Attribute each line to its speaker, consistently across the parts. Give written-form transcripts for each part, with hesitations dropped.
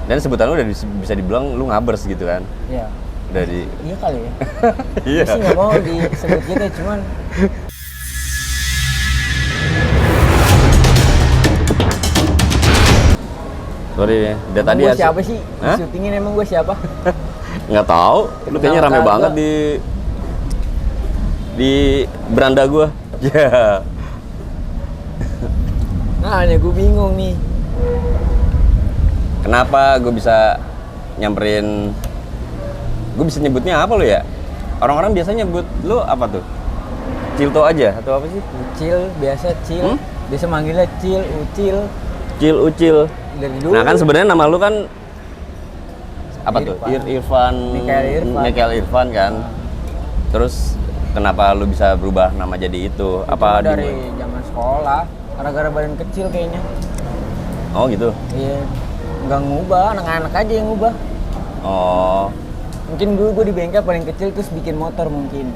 Speaker 1: Dan sebutan lu udah bisa dibilang lu ngabers gitu kan.
Speaker 2: Iya.
Speaker 1: Dari
Speaker 2: Iya kali ya.
Speaker 1: iya.
Speaker 2: Gue sih nggak mau disebut gitu, cuman
Speaker 1: Sorry ya. Dari tadi
Speaker 2: gue siapa sih?
Speaker 1: Hah?
Speaker 2: Syutingin emang gue siapa?
Speaker 1: Nggak tahu. Lu kayaknya rame
Speaker 2: Kenal
Speaker 1: banget
Speaker 2: kagak.
Speaker 1: di beranda gua. Ya.
Speaker 2: Nah, hanya gue bingung nih.
Speaker 1: Kenapa gue bisa nyamperin? Gue bisa nyebutnya apa lu ya? Orang-orang biasanya nyebut lu apa tuh? Cilto aja atau apa sih?
Speaker 2: Ucil, biasa Cil. Biasa manggilnya Cil, Ucil.
Speaker 1: Cil Ucil.
Speaker 2: Dari dulu.
Speaker 1: Nah kan sebenarnya nama lu kan apa tuh?
Speaker 2: Irfan.
Speaker 1: Irfan. Mikael Irfan kan. Terus kenapa lu bisa berubah nama jadi itu? Apa
Speaker 2: dari zaman sekolah, gara-gara badan kecil kayaknya.
Speaker 1: Oh gitu.
Speaker 2: Iya. Nggak ngubah, anak-anak aja yang ngubah.
Speaker 1: Oh.
Speaker 2: Mungkin dulu gue di bengkel paling kecil terus bikin motor mungkin.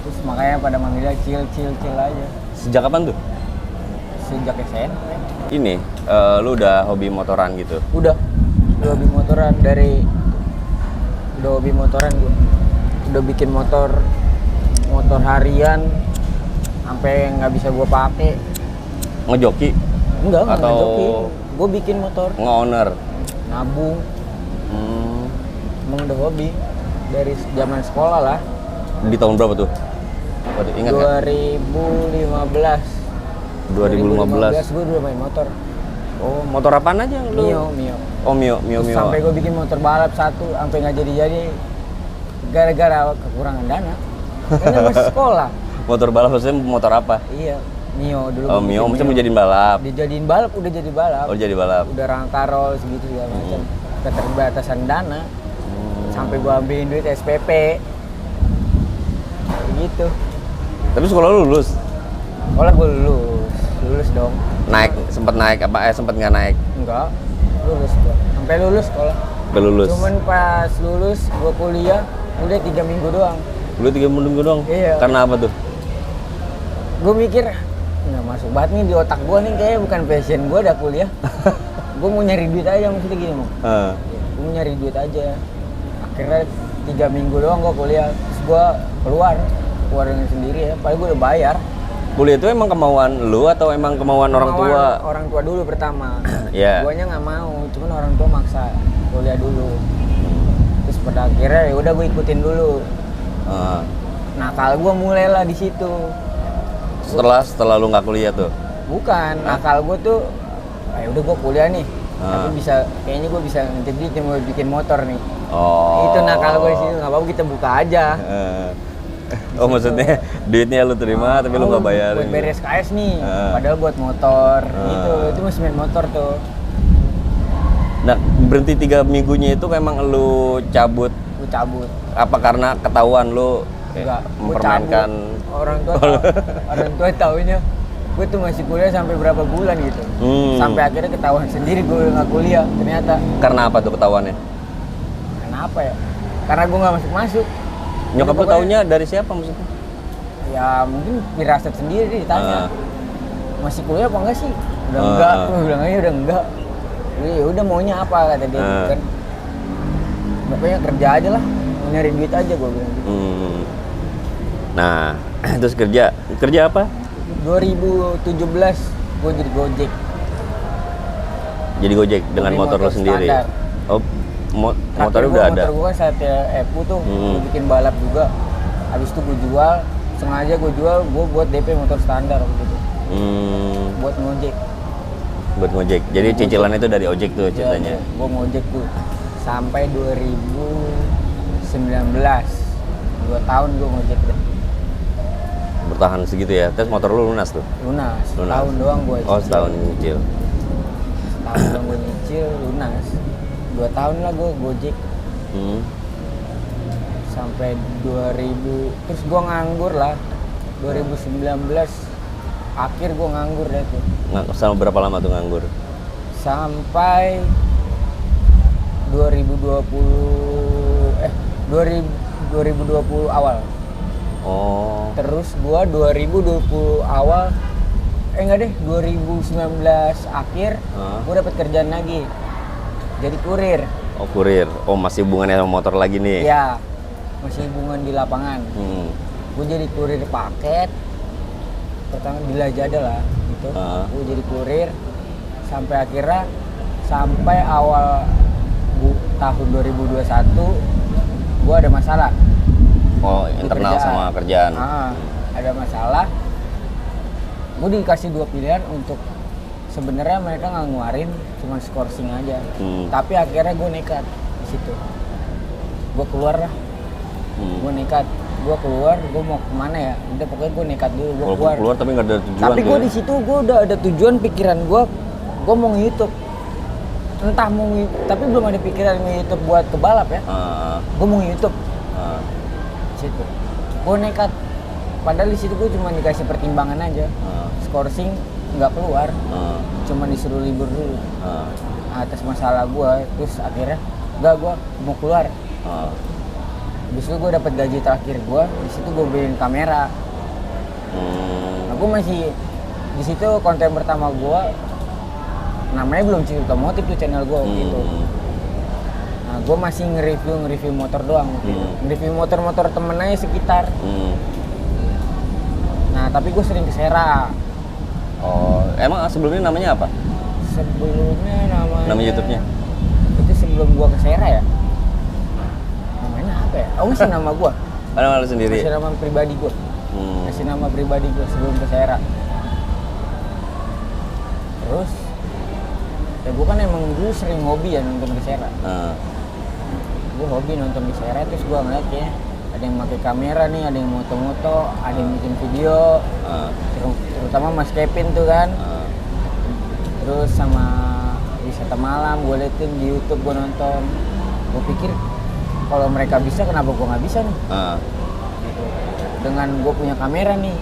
Speaker 2: Terus makanya pada manggilnya Cil aja.
Speaker 1: Sejak kapan tuh?
Speaker 2: Sejak SMP.
Speaker 1: Ini lu udah hobi motoran gitu?
Speaker 2: Udah hobi motoran udah hobi motoran gue. Udah bikin motor harian sampai nggak bisa gue pakai.
Speaker 1: Ngejoki?
Speaker 2: Enggak
Speaker 1: atau
Speaker 2: ngejoki. Gue bikin motor.
Speaker 1: Nge-owner?
Speaker 2: Nabung. Emang udah hobi dari zaman sekolah lah.
Speaker 1: Di tahun berapa tuh? Waduh, ingat nggak?
Speaker 2: 2015 gue udah main motor.
Speaker 1: Oh, motor apaan aja lu?
Speaker 2: Mio.
Speaker 1: Oh, Mio.
Speaker 2: Terus sampai gue bikin motor balap satu sampai nggak jadi gara-gara kekurangan dana. Karena masih sekolah.
Speaker 1: Motor balap maksudnya motor apa?
Speaker 2: Iya, Mio dulu.
Speaker 1: Oh, Mio maksudnya mau jadiin balap.
Speaker 2: Dijadiin balap, udah jadi balap.
Speaker 1: Oh, jadi balap.
Speaker 2: Udah rangka roll segitu segala macam. Keterbatasan dana. Sampai gue ambilin duit SPP. Gitu.
Speaker 1: Tapi sekolah lu lulus?
Speaker 2: Sekolah gue lulus dong.
Speaker 1: Sempet naik apa? Sempet nggak naik?
Speaker 2: Enggak, lulus gua. Sampai lulus sekolah.
Speaker 1: Lulus.
Speaker 2: Cuman pas lulus gua kuliah udah 3 minggu doang.
Speaker 1: Lu 3 minggu doang?
Speaker 2: Iya.
Speaker 1: Karena apa tuh?
Speaker 2: Gua mikir nggak masuk banget nih di otak gua nih, kayaknya bukan passion gua dah kuliah. Gua mau nyari duit aja, maksudnya gini mau. Gua mau nyari duit aja. Akhirnya 3 minggu doang gua kuliah. Terus gua keluar dengan sendiri ya. Padahal gua udah bayar.
Speaker 1: Kuliah itu emang kemauan lu atau emang kemauan orang tua?
Speaker 2: Orang tua dulu pertama.
Speaker 1: Iya.
Speaker 2: Guanya nggak mau, cuman orang tua maksa kuliah dulu. Terus pada akhirnya ya udah gue ikutin dulu. Nah kalau gue mulailah di situ.
Speaker 1: Setelah lu nggak kuliah tuh?
Speaker 2: Bukan, nakal gue tuh, ya udah gue kuliah nih. Tapi kayaknya gue bisa jadi cuma bikin motor nih.
Speaker 1: Oh.
Speaker 2: Itu nakal gue di situ, nggak apa-apa kita buka aja.
Speaker 1: Oh maksudnya duitnya lu terima tapi lu nggak bayarin?
Speaker 2: Buat bayar SKS nih, padahal buat motor. Itu masih main motor tuh.
Speaker 1: Nah berhenti 3 minggunya itu memang lu cabut?
Speaker 2: Gue cabut.
Speaker 1: Apa karena ketahuan lu mempermainkan?
Speaker 2: Orang tua taunya gue tuh masih kuliah sampai berapa bulan gitu. Sampai akhirnya ketahuan sendiri gue nggak kuliah ternyata.
Speaker 1: Karena apa tuh ketahuannya?
Speaker 2: Kenapa ya? Karena gue nggak masuk.
Speaker 1: Nyokap lu taunya dari siapa maksudnya?
Speaker 2: Ya mungkin firasat sendiri ditanya. Masih kuliah apa enggak sih? Udah enggak, gue bilang aja udah enggak. Ya udah maunya apa kata dia kan. Pokoknya kerja aja lah, mau nyari duit aja gue bilang gitu.
Speaker 1: Nah, terus kerja apa?
Speaker 2: 2017 gue jadi Gojek.
Speaker 1: Jadi Gojek dengan motor lo sendiri?
Speaker 2: Standar.
Speaker 1: Oh, motornya udah ada?
Speaker 2: Motor gue kan Satya Evo tuh, gue bikin balap juga. Habis itu gue jual, sengaja gue jual, gue buat DP motor standar gitu. Buat ngojek.
Speaker 1: Buat ngojek, jadi cicilan itu dari ojek tuh ceritanya?
Speaker 2: Ya, gue ngojek tuh sampai 2019, 2 tahun gue ngojek deh.
Speaker 1: Bertahan segitu ya, terus motor lu lunas tuh?
Speaker 2: Lunas. Setahun doang gue
Speaker 1: cicil. Oh setahun nyicil?
Speaker 2: Setahun doang gue nyicil, lunas. 2 tahun lah gue gojek. Sampai 2000, terus gue nganggur lah. 2019 akhir gue nganggur deh tuh.
Speaker 1: Sama berapa lama tuh nganggur?
Speaker 2: Sampai 2020 awal.
Speaker 1: Oh.
Speaker 2: Terus gua 2020 awal enggak deh, 2019 akhir gua dapat kerjaan lagi. jadi kurir.
Speaker 1: Oh kurir. Oh masih hubungannya sama motor lagi nih.
Speaker 2: Ya, masih hubungan di lapangan. Gue jadi kurir paket. Pertama di Lazada lah gitu. Gue jadi kurir sampai akhirnya sampai awal tahun 2021 gue ada masalah.
Speaker 1: Oh internal sama kerjaan.
Speaker 2: Ada masalah. Gue dikasih 2 pilihan untuk sebenarnya mereka nggak ngeluarin, cuma skorsing aja. Tapi akhirnya gue nekat di situ. Gue keluar lah. Gue nekat. Gue keluar. Gue mau kemana ya? Udah pokoknya gue nekat dulu. Gue keluar.
Speaker 1: Tapi nggak ada tujuan.
Speaker 2: Tapi gue di situ gue udah ada tujuan pikiran gue. Gue mau nge-YouTube. Entah mau tapi belum ada pikiran nge-YouTube buat ke balap ya. Gue mau nge-YouTube. Situ. Gue nekat. Padahal di situ gue cuma dikasih pertimbangan aja. Skorsing nggak keluar, cuma disuruh libur dulu atas masalah gue. Terus akhirnya nggak, gue mau keluar. Habis itu gue dapat gaji terakhir gue, di situ gue beliin kamera. Aku masih di situ konten pertama gue, namanya belum Cerita Otomotif tuh channel gue gitu. Nah gue masih nge-review motor doang gitu. Nge-review motor-motor temen aja sekitar. Nah tapi gue sering ke Sera.
Speaker 1: Oh, emang sebelumnya namanya apa?
Speaker 2: Sebelumnya namanya...
Speaker 1: Nama YouTube-nya?
Speaker 2: Itu sebelum gua ke Sera ya? Namanya apa ya? Oh, masih nama gua.
Speaker 1: Nama lu sendiri?
Speaker 2: Masih nama pribadi gua. Masih nama pribadi gua sebelum ke Sera. Terus, ya gua kan emang dulu sering hobi ya nonton ke Sera. Gua hobi nonton di Sera, terus gua ngeliat ya ada yang pakai kamera nih, ada yang moto-moto, ada yang bikin video, terutama Mas Kevin tuh kan. Terus sama wisata malam gue liatin di YouTube, gue nonton. Gue pikir kalau mereka bisa, kenapa gue nggak bisa nih? Gitu. Dengan gue punya kamera nih.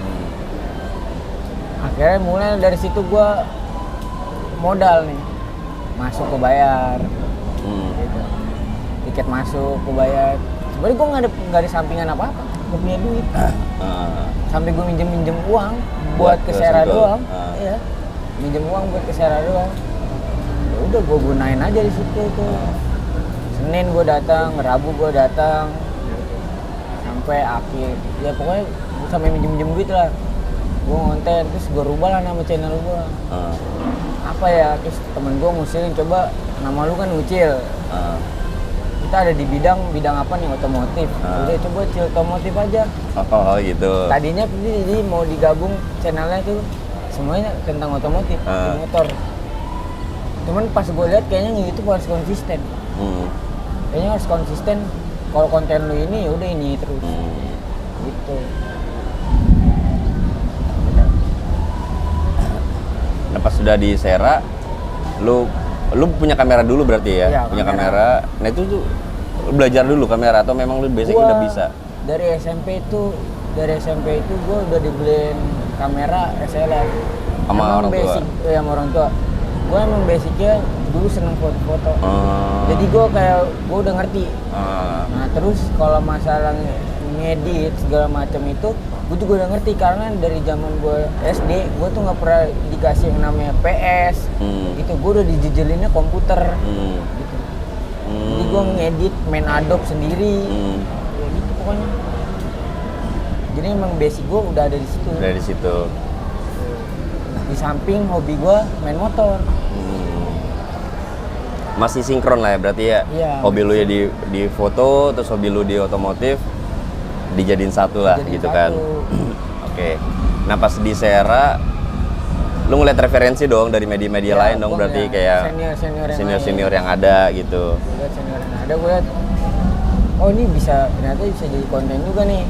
Speaker 2: Akhirnya mulai dari situ gue modal nih, masuk ke bayar. Gitu. Tiket masuk ke bayar. Sebenarnya gue nggak ada sampingan apa-apa, gue punya duit. Sampai gue minjem uang buat ke Sera doang. Iya, minjem uang buat ke Sera doang. Ya udah gue gunain aja di situ tuh. Senin gue datang, Rabu gue datang, sampai akhir. Ya pokoknya gue sampai minjem duit lah. Gue ngonten, terus gue rubah lah nama channel gue. Apa ya? Terus temen gue ngusilin, coba nama lu kan Ucil. Kita ada di bidang apa nih, otomotif. Udah coba Cerita Otomotif aja.
Speaker 1: Oh gitu.
Speaker 2: Tadinya jadi mau digabung channelnya tuh semuanya tentang otomotif, motor. Cuman pas gue lihat kayaknya YouTube harus konsisten. Kayaknya harus konsisten. Kalau konten lu ini ya udah ini terus. Gitu.
Speaker 1: Nah pas sudah di Sera, lu punya kamera dulu berarti ya?
Speaker 2: Iya,
Speaker 1: punya kamera. Nah itu tuh belajar dulu kamera atau memang lu basic udah bisa?
Speaker 2: Dari SMP itu gue udah dibeliin kamera SLR
Speaker 1: sama orang tua?
Speaker 2: Iya sama orang tua. Gue emang basicnya dulu seneng foto-foto. Jadi gue udah ngerti. Nah terus kalau masalah ngedit segala macam itu gue juga udah ngerti, karena dari zaman gue SD gue tuh nggak pernah dikasih yang namanya PS. Gitu, gue udah dijejelinnya komputer. Gitu. Jadi gue ngedit, main Adobe sendiri. Ya gitu pokoknya. Jadi emang basic gue udah ada di situ.
Speaker 1: Dari situ.
Speaker 2: Di samping hobi gue main motor.
Speaker 1: Masih sinkron lah ya berarti ya?
Speaker 2: Iya.
Speaker 1: Hobi lu ya di foto, terus hobi lu di otomotif dijadiin satu lah gitu kan. Oke. Nah pas di Sera lu ngeliat referensi dong dari media-media lain dong berarti kayak senior yang ada gitu.
Speaker 2: Lihat senior yang ada, gue liat oh ini ternyata bisa jadi konten juga nih.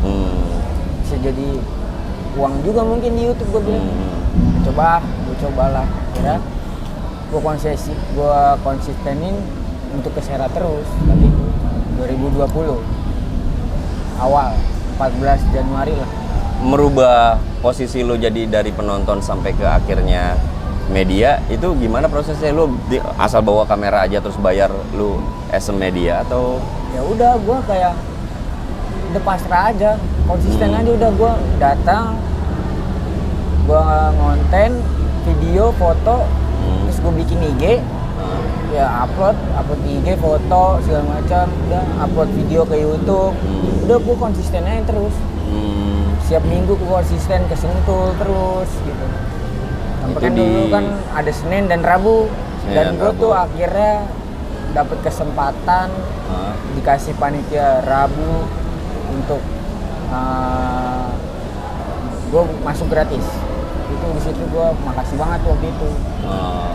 Speaker 2: Bisa jadi uang juga mungkin di YouTube, gue bilang. Gue cobalah. Kira gue konsistenin untuk ke Sera terus tadi 2020 awal 14 Januari lah.
Speaker 1: Merubah posisi lu jadi dari penonton sampai ke akhirnya media itu gimana prosesnya? Lu asal bawa kamera aja terus bayar lu as a media atau?
Speaker 2: Ya udah, gue kayak udah pasrah aja, konsisten aja. Udah gue datang, gue ngonten video foto, terus gue bikin IG. ya upload IG, foto segala macam, udah upload video ke YouTube. Udah gue konsisten aja terus. Setiap minggu gue konsisten ke Sentul terus gitu. Sampai kan dulu kan ada Senin dan Rabu. Dan gue tuh akhirnya dapat kesempatan dikasih panitia Rabu untuk gue masuk gratis. Itu di situ gue makasih banget waktu itu.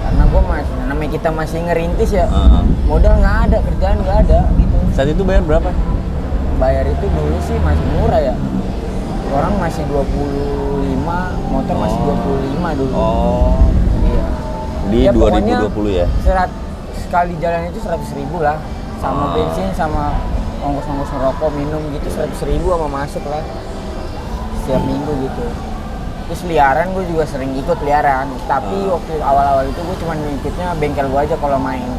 Speaker 2: Karena gue namanya kita masih ngerintis ya, modal nggak ada, kerjaan nggak ada gitu.
Speaker 1: Saat itu bayar berapa?
Speaker 2: Bayar itu dulu sih masih murah ya. Orang masih 25, motor masih 25 dulu. Iya.
Speaker 1: Di ya, 2020 ya?
Speaker 2: Sekali jalan itu 100.000 lah. Sama bensin, sama ongkos-ongkos ngerokok, minum gitu 100.000 sama masuk lah. Setiap minggu gitu. Terus liaran gue juga sering ikut liaran. Tapi waktu awal-awal itu gue cuma ikutnya bengkel gue aja kalau main.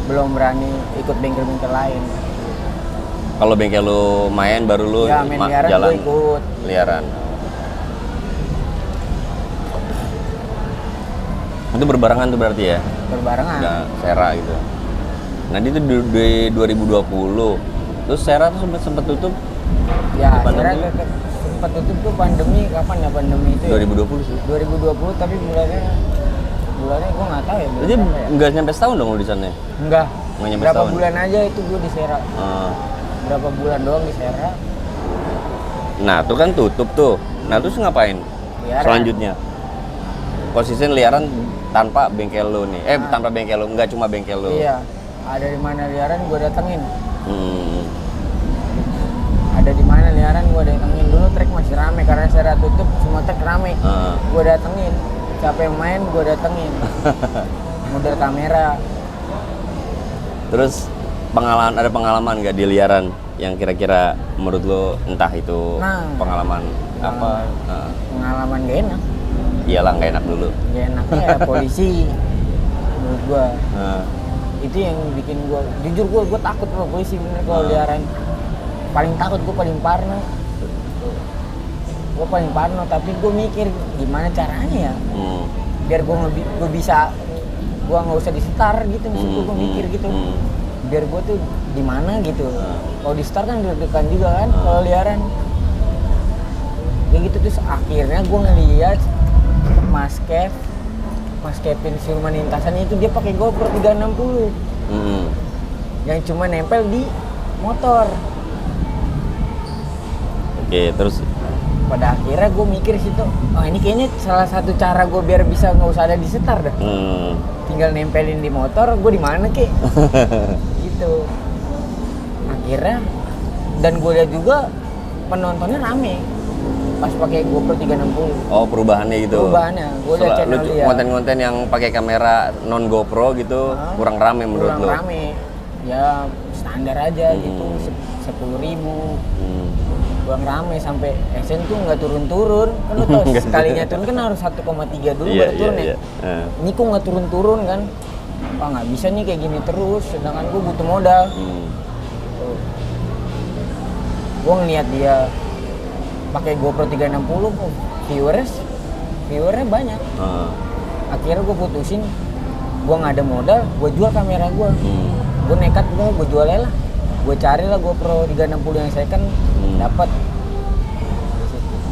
Speaker 2: Belum berani ikut bengkel-bengkel lain.
Speaker 1: Kalau bengkel lu main baru lu
Speaker 2: ya, main liaran
Speaker 1: jalan
Speaker 2: gue ikut.
Speaker 1: Liaran. Itu berbarengan tuh berarti ya?
Speaker 2: Berbarengan.
Speaker 1: Udah Sera gitu. Nah itu di 2020. Terus Sera tuh sempat tutup?
Speaker 2: Ya, Sera sempat tutup tuh pandemi. Kapan ya pandemi itu?
Speaker 1: 2020 sih.
Speaker 2: 2020 tapi bulannya gue nggak tahu ya.
Speaker 1: Jadi nggak nyampe setahun dong lu di sana?
Speaker 2: Enggak.
Speaker 1: Nggak nyampe
Speaker 2: berapa
Speaker 1: setahun.
Speaker 2: Bulan aja itu gue di Sera. Berapa bulan doang di Sera.
Speaker 1: Nah, tuh kan tutup tuh. Nah, terus ngapain? Liaran. Selanjutnya? Konsisten liaran tanpa bengkel lo nih. Tanpa bengkel lo, nggak cuma bengkel lo.
Speaker 2: Iya. Ada di mana liaran gue datengin. Ada di mana liaran gue datengin. Dulu trek masih rame karena Sera tutup, semua trek rame. Gue datengin. Siapa yang main gue datengin. Model kamera.
Speaker 1: Terus ada pengalaman nggak di liaran yang kira-kira menurut lo entah itu pengalaman apa?
Speaker 2: Pengalaman gak enak.
Speaker 1: Iyalah nggak enak dulu.
Speaker 2: Gak enaknya ya polisi menurut gua. Itu yang bikin gua jujur gua takut sama polisi bener kalau liaran. Paling takut gua paling parno. Gua paling parno tapi gua mikir gimana caranya ya. Biar gua bisa gua nggak usah disetar gitu maksud gua mikir gitu. Biar gue tuh di mana gitu. Kalau di start kan deg-degan juga kan kalau liaran. Kayak gitu terus akhirnya gue ngeliat Mas Kevin Silman Lintasan itu dia pakai GoPro 360. Yang cuma nempel di motor. Oke,
Speaker 1: terus
Speaker 2: pada akhirnya gue mikir situ, ini kayaknya salah satu cara gue biar bisa nggak usah ada di setar dah. Tinggal nempelin di motor, gue di mana kek? Gitu. Akhirnya dan gue lihat juga penontonnya rame pas pakai GoPro 360.
Speaker 1: Oh, perubahannya gitu.
Speaker 2: Perubahannya. Gue lihat channel dia.
Speaker 1: Konten-konten yang pakai kamera non GoPro gitu kurang rame menurut lo?
Speaker 2: Kurang rame. Ya standar aja gitu, 10.000. Kurang rame sampai Esen tuh nggak turun-turun. Kan lo tau sekalinya turun kan harus 1,3 dulu baru turun ya. Ini kok nggak turun-turun kan? Wah nggak bisa nih kayak gini terus, sedangkan gue butuh modal. Gue ngeliat dia pakai GoPro 360, viewernya banyak. Akhirnya gue putusin, gue nggak ada modal, gue jual kamera gue. Gue nekat gue jual lah. Gue carilah GoPro 360 yang second, dapat.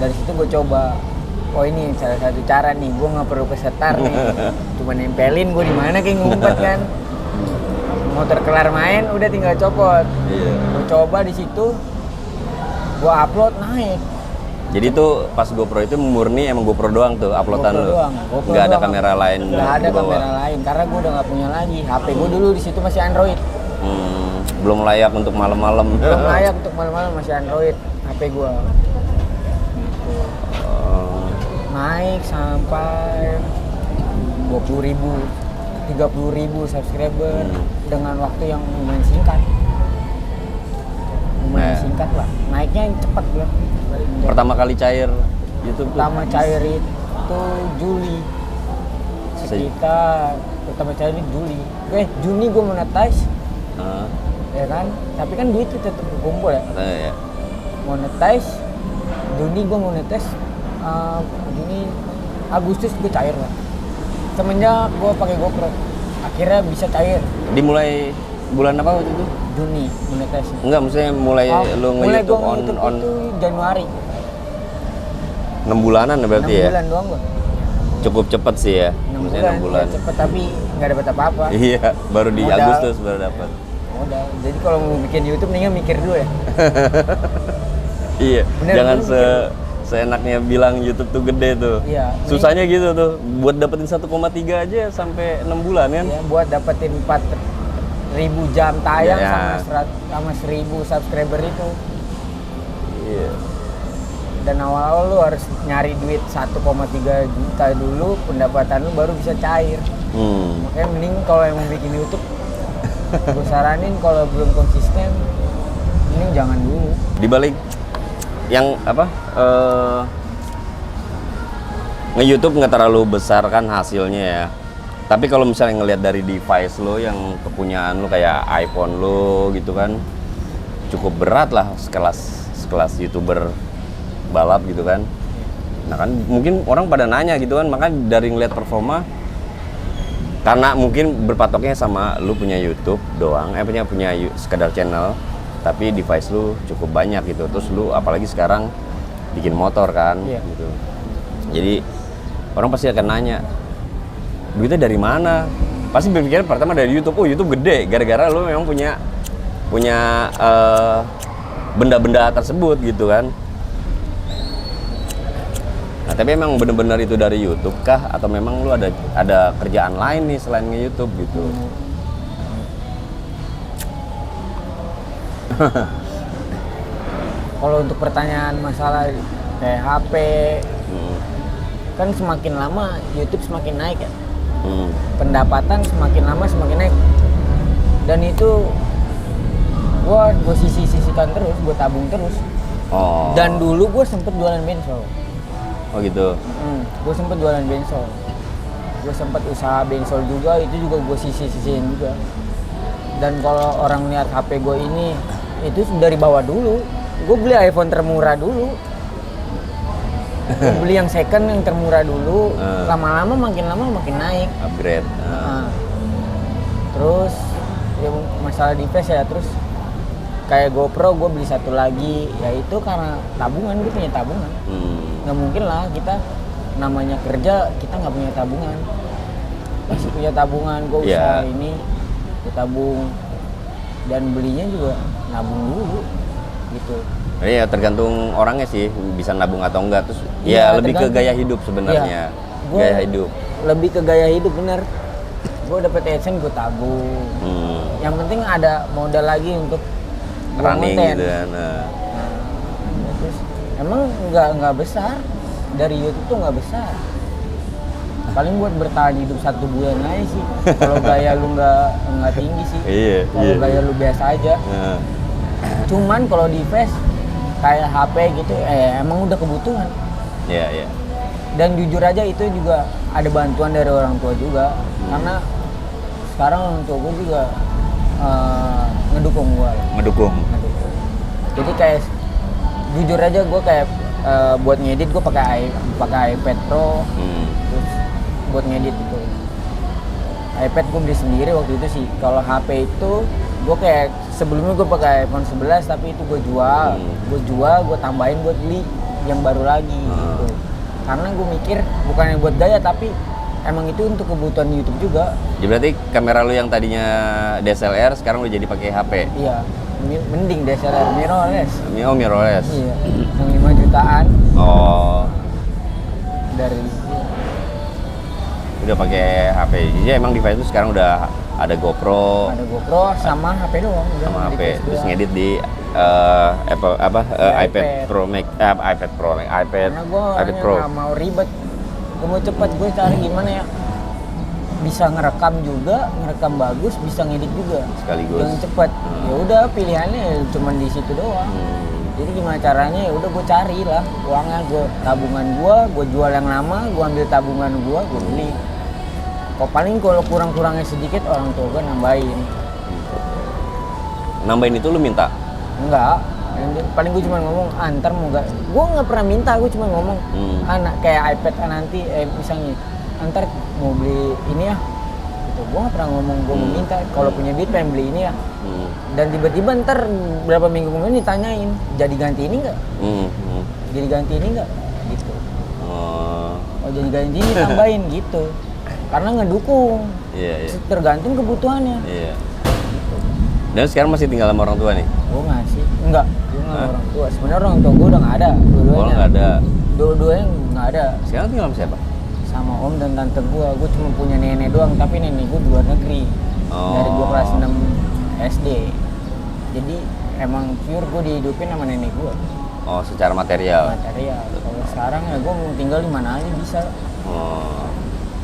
Speaker 2: Dari situ gue coba. Oh ini salah satu cara nih, gue nggak perlu ke setar nih, cuma nempelin gue di mana kayak ngumpet kan. Motor kelar main, udah tinggal copot. Gue coba di situ, gue upload naik.
Speaker 1: Jadi tuh pas GoPro itu murni emang GoPro doang tuh uploadan lu? Nggak ada kamera lain?
Speaker 2: Nggak ada kamera lain, karena gue udah nggak punya lagi. HP gue dulu di situ masih Android.
Speaker 1: Belum layak untuk malam-malam.
Speaker 2: Belum layak untuk malam-malam, masih Android HP gue. Naik sampai 20.000, 30.000 subscriber dengan waktu yang lumayan singkat. Singkat lah, naiknya cepat lah.
Speaker 1: Pertama kali cair YouTube
Speaker 2: pertama cair itu Juli. Sekitar pertama cair itu Juli. Juni gue monetize. Ya kan? Tapi kan duit itu tetap berkumpul ya. Monetize. Juni gue monetize. Juni Agustus gue cair lah. Semenjak gue pakai GoPro. akhirnya bisa cair.
Speaker 1: Dimulai bulan apa waktu itu?
Speaker 2: Juni monetisasi.
Speaker 1: Enggak, maksudnya mulai lu
Speaker 2: mulai
Speaker 1: nge-YouTube
Speaker 2: gua nge-YouTube
Speaker 1: on
Speaker 2: itu Januari.
Speaker 1: 6 bulanan berarti
Speaker 2: 6
Speaker 1: ya?
Speaker 2: bulan doang gua.
Speaker 1: Cukup cepet sih ya.
Speaker 2: 6
Speaker 1: Maksudnya
Speaker 2: bulan,
Speaker 1: 6 bulan.
Speaker 2: ya cepet tapi nggak dapat apa-apa.
Speaker 1: Iya, baru di
Speaker 2: Modal.
Speaker 1: Agustus baru dapat.
Speaker 2: Modal. Jadi kalau mau bikin YouTube mendingan mikir dulu ya.
Speaker 1: Iya,
Speaker 2: Bener,
Speaker 1: jangan
Speaker 2: bener
Speaker 1: seenaknya bilang YouTube tuh gede tuh.
Speaker 2: Iya.
Speaker 1: Susahnya gitu tuh, buat dapetin 1,3 aja sampai 6 bulan kan?
Speaker 2: Ya, buat dapetin 4.000 jam tayang
Speaker 1: Ya.
Speaker 2: sama 1.000 subscriber itu.
Speaker 1: Iya.
Speaker 2: Dan awal-awal lu harus nyari duit 1,3 juta dulu, pendapatan lu baru bisa cair. Makanya mending kalau yang mau bikin YouTube, gue saranin kalau belum konsisten, mending jangan dulu.
Speaker 1: Di balik yang apa? Nge-YouTube nggak terlalu besar kan hasilnya ya. Tapi kalau misalnya ngelihat dari device lo yang kepunyaan lo kayak iPhone lo gitu kan, cukup berat lah sekelas YouTuber balap gitu kan. Nah kan mungkin orang pada nanya gitu kan, makanya dari ngeliat performa, karena mungkin berpatoknya sama lu punya YouTube doang, punya sekedar channel, tapi device lu cukup banyak gitu. Terus lu apalagi sekarang bikin motor kan, gitu. Jadi orang pasti akan nanya, duitnya dari mana? Pasti berpikir pertama dari YouTube. Oh YouTube gede, gara-gara lu memang punya benda-benda tersebut gitu kan. Nah, tapi emang bener-bener itu dari YouTube kah? Atau memang lu ada kerjaan lain nih selain nge-YouTube gitu?
Speaker 2: Kalau untuk pertanyaan masalah kayak HP, kan semakin lama YouTube semakin naik ya. Pendapatan semakin lama semakin naik. Dan itu gue sisihkan terus, gue tabung terus.
Speaker 1: Oh.
Speaker 2: Dan dulu gue sempet jualan bensol.
Speaker 1: Oh gitu.
Speaker 2: Gue sempet jualan bensol. Gue sempet usaha bensol juga, itu juga gue sisihin juga. Dan kalau orang lihat HP gue ini, itu dari bawah dulu. Gue beli iPhone termurah dulu. Gue beli yang second yang termurah dulu. Lama-lama makin lama makin naik.
Speaker 1: Upgrade.
Speaker 2: Terus ya masalah device ya, terus kayak GoPro gue beli satu lagi, ya itu karena tabungan, gue punya tabungan. Nggak mungkin lah kita namanya kerja kita nggak punya tabungan. Masih punya tabungan, gue usaha ini, gue tabung, dan belinya juga nabung dulu gitu.
Speaker 1: Iya tergantung orangnya sih bisa nabung atau enggak. Terus ya lebih ke gaya hidup sebenarnya. Gaya hidup. Lebih ke gaya hidup bener.
Speaker 2: Gue dapet AdSense gue tabung. Yang penting ada modal lagi untuk
Speaker 1: running gitu kan.
Speaker 2: Terus emang nggak besar dari YouTube tuh nggak besar. Paling buat bertahan hidup 1 bulan aja sih. Kalau gaya lu nggak tinggi sih. Kalau gaya lu biasa aja. Cuman kalau device kayak HP gitu, emang udah kebutuhan.
Speaker 1: Iya.
Speaker 2: Dan jujur aja itu juga ada bantuan dari orang tua juga. Karena sekarang orang tua gue juga ngedukung gue. Ngedukung. Jadi kayak jujur aja gue kayak buat ngedit gue pakai iPad Pro. Terus buat ngedit itu iPad gue beli sendiri waktu itu sih. Kalau HP itu gue kayak sebelumnya gue pakai iPhone 11 tapi itu gue jual, gue tambahin buat beli yang baru lagi gitu. Karena gue mikir bukan yang buat gaya tapi emang itu untuk kebutuhan YouTube juga.
Speaker 1: Jadi berarti kamera lu yang tadinya DSLR sekarang lu jadi pakai HP?
Speaker 2: Iya, mending DSLR mirrorless.
Speaker 1: Oh mirrorless?
Speaker 2: Iya, yang 5 jutaan.
Speaker 1: Oh.
Speaker 2: Dari
Speaker 1: udah pakai HP. Jadi emang device itu sekarang udah ada GoPro.
Speaker 2: Ada GoPro sama HP doang.
Speaker 1: Sama HP. Terus ngedit di iPad Pro Max, iPad Pro.
Speaker 2: Karena gue nggak mau ribet. Gue mau cepet, gue cari gimana ya bisa ngerekam juga, ngerekam bagus, bisa ngedit juga
Speaker 1: sekaligus
Speaker 2: yang cepet. Ya udah pilihannya cuma di situ doang. Jadi gimana caranya, ya udah gue cari lah uangnya, gue tabungan gue jual yang lama, gue ambil tabungan gue beli. Kok paling kalau kurang-kurangnya sedikit orang tua gue nambahin.
Speaker 1: Nambahin itu lu minta?
Speaker 2: Enggak, paling gue cuma ngomong antar mau gak, gue nggak pernah minta, gue cuma ngomong anak kayak iPad nanti misalnya antar mau beli ini ya gitu. Gue nggak pernah ngomong gue mau minta. Kalau punya duit pengen beli ini ya. Dan tiba-tiba ntar berapa minggu kemudian ditanyain, jadi ganti ini nggak? Jadi ganti ini nggak? Gitu. Oh jadi ganti ini tambahin gitu. Karena ngedukung.
Speaker 1: Iya.
Speaker 2: Tergantung kebutuhannya.
Speaker 1: Iya. Dan sekarang masih tinggal sama orang tua nih?
Speaker 2: Gue nggak sih, enggak. Gue nggak sama orang tua. Sebenarnya orang tua gue udah nggak ada.
Speaker 1: Oh nggak ada.
Speaker 2: Dua-duanya nggak ada.
Speaker 1: Sekarang tinggal sama siapa?
Speaker 2: Sama om dan tante gue cuma punya nenek doang, tapi nenek gue di luar negeri. Dari gue kelas 6 SD. Jadi emang pure gue dihidupin sama nenek gue.
Speaker 1: Oh, secara material.
Speaker 2: Kalau sekarang ya gue mau tinggal di mana aja bisa.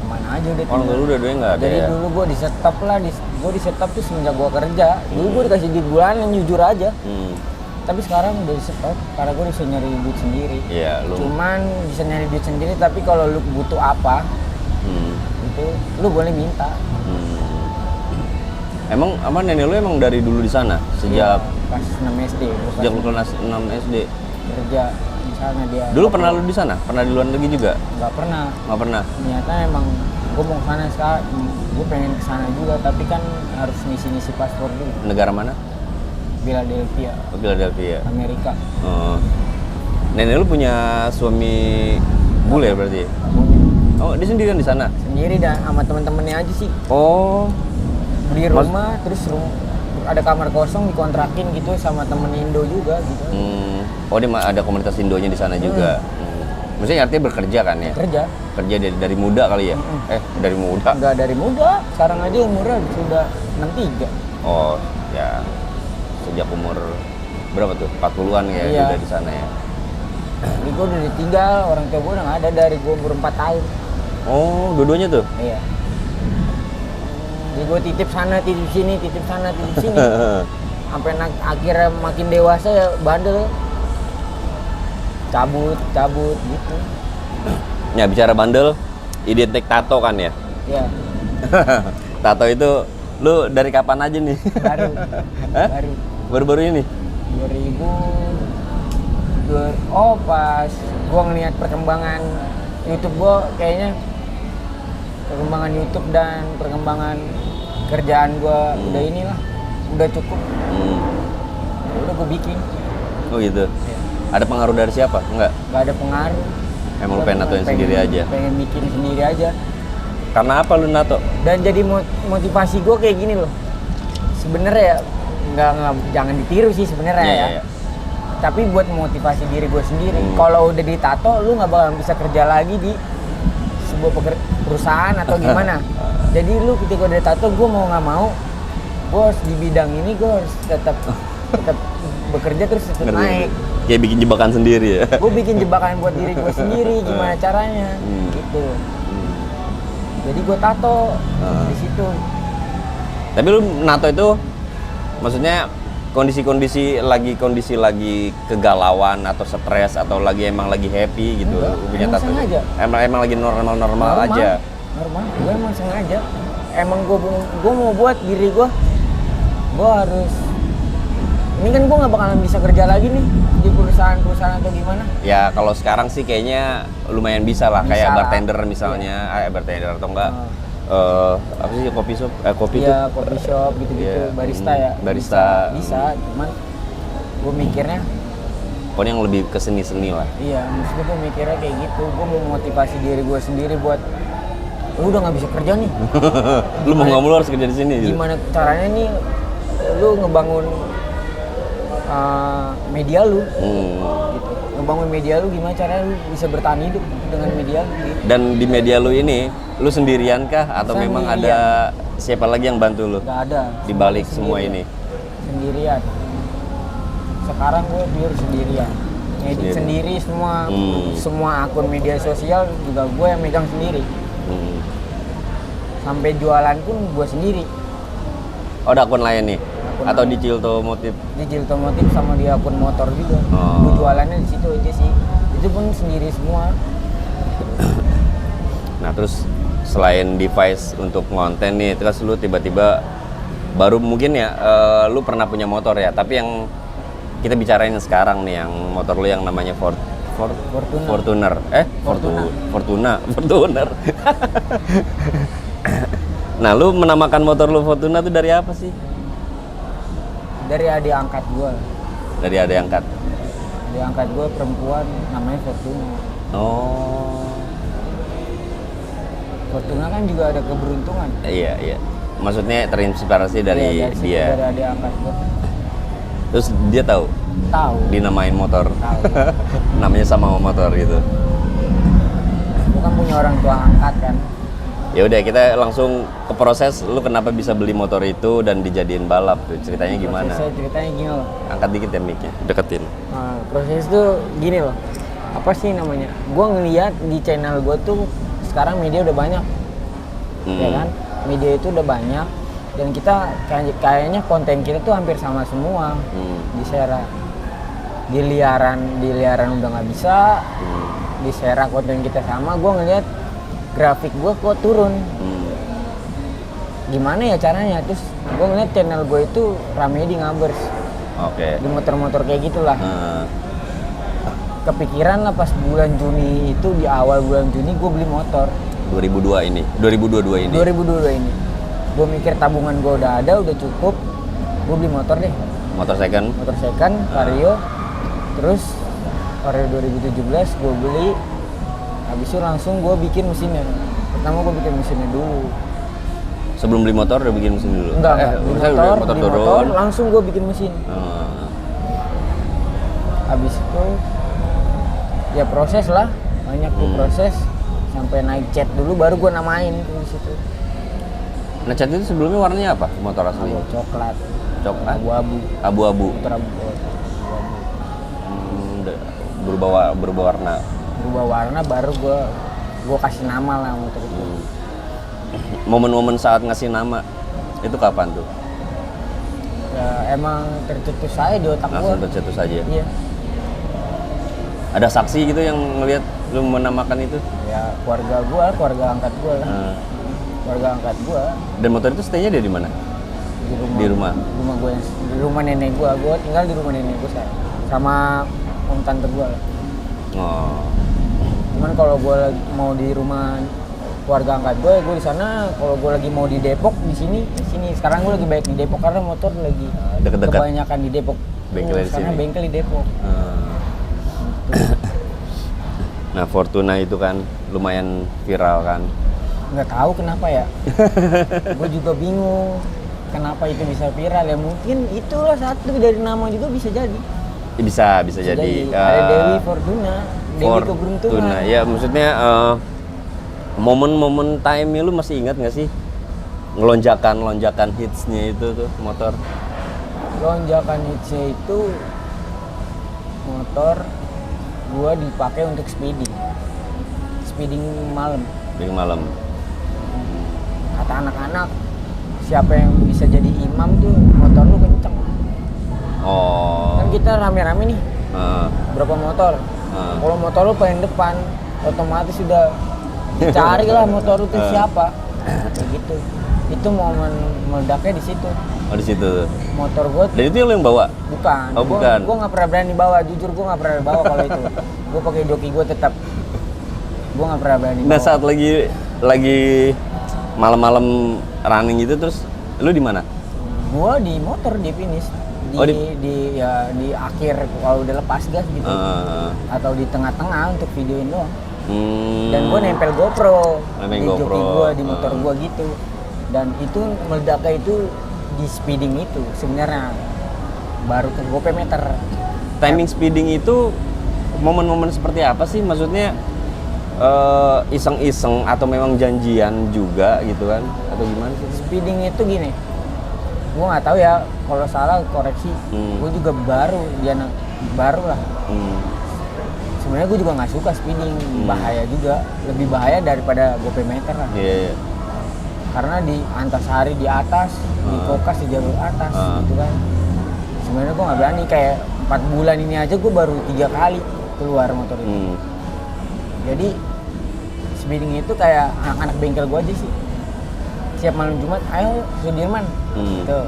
Speaker 2: Kemana aja udah tinggal.
Speaker 1: Orang dulu dua-duanya nggak ada.
Speaker 2: Jadi
Speaker 1: ya?
Speaker 2: dulu gue disetop lah, gue disetop tuh semenjak gue kerja. Dulu gue dikasih duit bulanan, jujur aja. Tapi sekarang udah disetop karena gue bisa nyari duit sendiri.
Speaker 1: Iya, lu.
Speaker 2: Cuman bisa nyari duit sendiri, tapi kalau lu butuh apa, itu lu boleh minta.
Speaker 1: Emang nenek lu emang dari dulu di sana sejak
Speaker 2: Pas 6 SD.
Speaker 1: sejak lu kelas 6 SD.
Speaker 2: Kerja di sana dia.
Speaker 1: Dulu pernah lu di sana? Pernah di luar negeri juga?
Speaker 2: Nggak pernah.
Speaker 1: Nggak pernah.
Speaker 2: Ternyata emang gue mau kesana sekarang, gue pengen kesana juga, tapi kan harus ngisi paspor dulu.
Speaker 1: Negara mana?
Speaker 2: Philadelphia.
Speaker 1: Oh, Philadelphia.
Speaker 2: Amerika.
Speaker 1: Nenek lu punya suami bule berarti? Oh, dia sendirian di sana?
Speaker 2: Sendiri dan sama teman-temannya aja sih.
Speaker 1: Oh.
Speaker 2: Beli rumah, terus ada kamar kosong dikontrakin gitu sama temen Indo juga gitu.
Speaker 1: Oh, dia ada komunitas Indonya di sana juga. Maksudnya artinya bekerja kan ya? Kerja dari muda kali ya? Dari muda?
Speaker 2: Enggak dari muda, sekarang aja umurnya sudah 63.
Speaker 1: Oh, ya. Sejak umur berapa tuh? 40-an ya
Speaker 2: Iya.
Speaker 1: udah di sana ya?
Speaker 2: Jadi gue udah ditinggal, orang tua gue udah nggak ada dari gue umur 4 tahun.
Speaker 1: Oh, dua-duanya tuh?
Speaker 2: Iya. Jadi gue titip sana, titip sini, titip sana, titip sini. Sampai akhirnya makin dewasa ya bandel. Cabut gitu.
Speaker 1: Ya, bicara bandel, identik tato kan ya?
Speaker 2: Iya.
Speaker 1: Tato itu, lu dari kapan aja nih?
Speaker 2: Baru.
Speaker 1: Baru-baru ini?
Speaker 2: 2000. Pas gua ngeliat perkembangan YouTube gua, kayaknya perkembangan YouTube dan perkembangan kerjaan gua udah cukup. Udah gua bikin.
Speaker 1: Oh gitu.
Speaker 2: Ya.
Speaker 1: Ada pengaruh dari siapa? Enggak.
Speaker 2: Gak ada pengaruh.
Speaker 1: Emang lu pengen natoin sendiri aja?
Speaker 2: Pengen bikin sendiri aja.
Speaker 1: Karena apa lu nato?
Speaker 2: Dan jadi motivasi gue kayak gini loh. Sebenarnya ya nggak jangan ditiru sih sebenarnya
Speaker 1: Iya.
Speaker 2: Tapi buat motivasi diri gue sendiri. Kalau udah ditato, lu nggak bakal bisa kerja lagi di sebuah perusahaan atau gimana. Jadi lu ketika udah tato, gue mau nggak mau, gue harus di bidang ini gue harus tetap bekerja terus tetap naik.
Speaker 1: Kayak bikin jebakan sendiri ya?
Speaker 2: Gue bikin jebakan buat diri gue sendiri, gimana caranya, gitu. Jadi gue tato di situ.
Speaker 1: Tapi lu nato itu, maksudnya kondisi lagi kegalauan atau stres atau emang lagi happy gitu?
Speaker 2: Enggak,
Speaker 1: punya
Speaker 2: emang
Speaker 1: tato?
Speaker 2: sengaja.
Speaker 1: Emang lagi normal aja?
Speaker 2: Normal, gue emang sengaja. Emang gue mau buat diri gue harus. Ini kan gue nggak bakalan bisa kerja lagi nih di perusahaan atau gimana.
Speaker 1: Ya kalau sekarang sih kayaknya lumayan bisa lah, kayak bartender misalnya, bartender atau enggak apa sih kopi shop,
Speaker 2: Iya, kopi shop gitu-gitu,
Speaker 1: Iya,
Speaker 2: barista ya.
Speaker 1: barista.
Speaker 2: Bisa, cuman gue mikirnya
Speaker 1: pokoknya yang lebih ke seni-seni lah.
Speaker 2: iya, maksudnya gue mikirnya kayak gitu. Gue mau motivasi diri gue sendiri buat lu udah nggak bisa kerja nih.
Speaker 1: Lu mau nggak mau lu harus kerja di sini gitu.
Speaker 2: Gimana caranya nih lu ngebangun media lu, gitu. Ngebangun media lu gimana caranya lu bisa bertahan hidup dengan media lu gitu.
Speaker 1: Dan di media lu ini, lu sendirian kah atau memang ada siapa lagi yang bantu lu?
Speaker 2: Gak ada.
Speaker 1: Di balik semua ini.
Speaker 2: Sendirian. Sekarang gue pure sendirian. Edit sendiri semua, semua akun media sosial juga gue yang megang sendiri. Sampai jualan pun gue sendiri.
Speaker 1: Oh, ada akun lain nih? Atau di Cilto Motif?
Speaker 2: Di Cilto Motif sama di akun motor juga. Gue jualannya di situ aja sih. Itu pun sendiri semua.
Speaker 1: Nah, terus selain device untuk konten nih, terus lu tiba-tiba baru mungkin ya, lu pernah punya motor ya, tapi yang kita bicarain sekarang nih, yang motor lu yang namanya Fortuner.
Speaker 2: Fortuna.
Speaker 1: Fortuner. Nah, lu menamakan motor lu Fortuna tuh dari apa sih?
Speaker 2: Dari adik angkat gue.
Speaker 1: Dari adik angkat.
Speaker 2: Adik angkat gue perempuan, namanya Fortuna.
Speaker 1: Oh.
Speaker 2: Fortuna kan juga ada keberuntungan.
Speaker 1: Iya, iya. Maksudnya terinspirasi dari
Speaker 2: Iya,
Speaker 1: dia.
Speaker 2: Dari adik angkat gue.
Speaker 1: Terus dia tahu
Speaker 2: Tahu.
Speaker 1: dinamain motor.
Speaker 2: Tahu.
Speaker 1: Namanya sama motor gitu.
Speaker 2: Gue kan punya orang tua angkat kan.
Speaker 1: Ya udah, kita langsung ke proses. Lu kenapa bisa beli motor itu dan dijadiin balap tuh? Ceritanya gimana?
Speaker 2: Ceritanya gini loh.
Speaker 1: Angkat dikit ya mic-nya, deketin.
Speaker 2: Nah, proses tuh gini loh. Apa sih namanya? Gue ngeliat di channel gue tuh sekarang media udah banyak, ya kan? Media itu udah banyak dan kita kayaknya konten kita tuh hampir sama semua di Sera. Di liaran udah nggak bisa. Di Sera konten kita sama. Gue ngeliat grafik gue kok turun. Gimana ya caranya? Terus gue ngeliat channel gue itu rame di Ngabers.
Speaker 1: Oke.
Speaker 2: Di motor-motor kayak gitulah. Kepikiran lah pas bulan Juni itu, di awal bulan Juni gue beli motor.
Speaker 1: 2022 ini. 2022 ini.
Speaker 2: Gue mikir tabungan gue udah ada, udah cukup. Gue beli motor deh.
Speaker 1: Motor second.
Speaker 2: Motor second, Vario. Terus Vario 2017 gue beli. Habis itu langsung gue bikin mesinnya. Pertama gue bikin mesinnya dulu.
Speaker 1: Sebelum beli motor udah bikin mesin dulu?
Speaker 2: Enggak. Beli motor, langsung gue bikin mesin. Habis itu ya proses lah, banyak tuh proses sampai naik cat dulu, baru gue namain di situ.
Speaker 1: Nah, cat itu sebelumnya warnanya apa motor asli?
Speaker 2: Coklat.
Speaker 1: Abu-abu.
Speaker 2: Motor abu-abu.
Speaker 1: Berubah warna.
Speaker 2: Berubah warna baru gue kasih nama lah motor itu.
Speaker 1: Momen-momen saat ngasih nama itu kapan tuh?
Speaker 2: Ya emang tercetus saya di otak gue.
Speaker 1: Langsung tercetus aja.
Speaker 2: Iya.
Speaker 1: Ada saksi gitu yang ngelihat lu menamakan itu?
Speaker 2: Ya keluarga angkat gue lah. Keluarga angkat gue.
Speaker 1: Dan motor itu stay-nya dia di mana? Di rumah.
Speaker 2: Di rumah nenek gue. Gue tinggal di rumah nenek gue sama om tante gue lah.
Speaker 1: Oh.
Speaker 2: Cuman kalau gue mau di rumah keluarga angkat gue di sana. Kalau gue lagi mau di Depok, di sini. Sekarang gue lagi banyak di Depok karena motor lagi
Speaker 1: Deket-deket.
Speaker 2: Kebanyakan di Depok.
Speaker 1: Bengkel di
Speaker 2: karena
Speaker 1: sini.
Speaker 2: bengkel di Depok.
Speaker 1: Nah, Fortuna itu kan lumayan viral kan.
Speaker 2: Nggak tahu kenapa ya. Gue juga bingung kenapa itu bisa viral ya. Mungkin itulah satu dari nama juga bisa jadi.
Speaker 1: Bisa jadi.
Speaker 2: Ada Dewi Fortuna, Dewi Keberuntungan.
Speaker 1: Ya maksudnya momen-momen time lu masih ingat nggak sih? Lonjakan hitsnya itu tuh motor.
Speaker 2: Lonjakan hitsnya itu motor gua dipakai untuk speeding malam.
Speaker 1: Speeding malam.
Speaker 2: Kata anak-anak, siapa yang bisa jadi imam tuh motor lu kenceng.
Speaker 1: Oh.
Speaker 2: Kan kita rame-rame nih. Berapa motor? Kalau motor lu paling depan, otomatis sudah dicari lah motor itu siapa. Kayak gitu. Itu momen meledaknya di situ.
Speaker 1: Oh, di situ.
Speaker 2: Motor gua.
Speaker 1: Dan itu yang bawa?
Speaker 2: Bukan.
Speaker 1: Oh, bukan.
Speaker 2: Gua nggak pernah berani bawa. Jujur gua nggak pernah bawa kalau itu. Gua pakai joki gua tetap. Gua nggak pernah berani bawa.
Speaker 1: Nah, saat lagi malam-malam running gitu, terus lu di mana?
Speaker 2: Gua di motor di finish. Di akhir kalau udah lepas gas gitu. Atau di tengah-tengah untuk videoin doang. Dan gua nempel GoPro di joki gua, di motor gua gitu. Dan itu meledaknya itu di speeding itu sebenarnya baru ke gopemeter.
Speaker 1: Timing speeding itu momen-momen seperti apa sih? Maksudnya iseng-iseng atau memang janjian juga gitu kan? Atau gimana sih?
Speaker 2: Speeding itu gini, gue nggak tahu ya, kalau salah koreksi. Gue juga baru lah. Sebenarnya gue juga nggak suka speeding, bahaya juga, lebih bahaya daripada gopemeter lah.
Speaker 1: Yeah.
Speaker 2: Karena di Antasari di atas, di Kokas di jalur atas gitu kan. Sebenarnya gue nggak berani, kayak 4 bulan ini aja gue baru 3 kali keluar motor itu. Jadi speeding itu kayak anak-anak bengkel gue aja sih. Siap malam Jumat, ayo Sudirman. Gitu.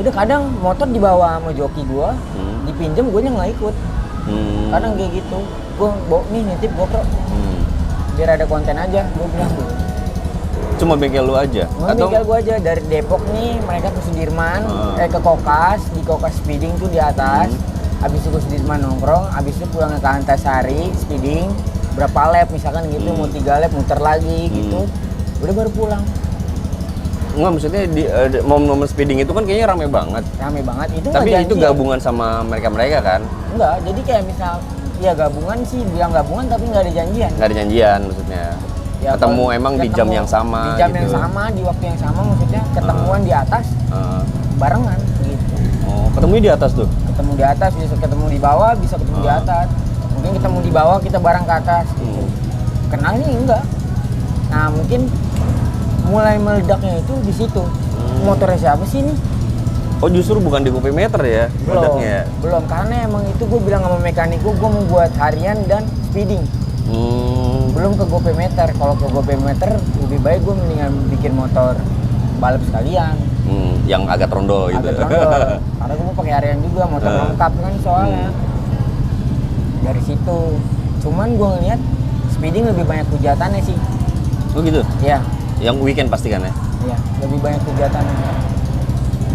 Speaker 2: Udah kadang motor dibawa sama joki gue, dipinjem gue nggak ikut. Kadang kayak gitu. Gue bawa nih nitip GoPro. Biar ada konten aja, gue bilang dulu.
Speaker 1: cuma bengkel lu aja?
Speaker 2: Atau bengkel gua aja dari Depok nih, mereka ke Sudirman, ke Kokas, di Kokas speeding tuh di atas. Habis itu ke Sudirman nongkrong, habis itu pulang ke Antasari speeding, berapa lap misalkan gitu, mau 3 lap muter lagi gitu. Udah baru pulang.
Speaker 1: Enggak, maksudnya di momen-momen speeding itu kan kayaknya rame banget.
Speaker 2: Rame banget itu.
Speaker 1: Tapi itu gabungan sama mereka-mereka kan?
Speaker 2: Enggak, jadi kayak misal ya gabungan sih, bilang gabungan tapi nggak ada janjian.
Speaker 1: Nggak ada janjian maksudnya. Ya, ketemu emang di jam yang sama.
Speaker 2: Di jam
Speaker 1: gitu.
Speaker 2: yang sama, di waktu yang sama, maksudnya ketemuan di atas, barengan gitu.
Speaker 1: Oh, ketemu di atas tuh? Ketemu
Speaker 2: di atas, bisa ketemu di bawah, bisa ketemu di atas. Mungkin ketemu di bawah, kita bareng ke atas gitu. Kenal nih enggak. Nah mungkin mulai meledaknya itu di situ. Motornya siapa sih nih?
Speaker 1: Oh justru bukan di Gopemeter ya meledaknya?
Speaker 2: Belum, karena emang itu gue bilang sama mekanik gue mau buat harian dan speeding. Belum ke Gopemeter. Kalau ke Gopemeter lebih baik gue mendingan bikin motor balap sekalian.
Speaker 1: Yang agak trondol gitu.
Speaker 2: Agak trondol. Karena gue mau pakai harian juga, motor lengkap kan soalnya. Dari situ. Cuman gue ngeliat speeding lebih banyak hujatannya sih.
Speaker 1: Oh gitu?
Speaker 2: Iya.
Speaker 1: Yang weekend pasti kan ya?
Speaker 2: Iya, lebih banyak hujatannya.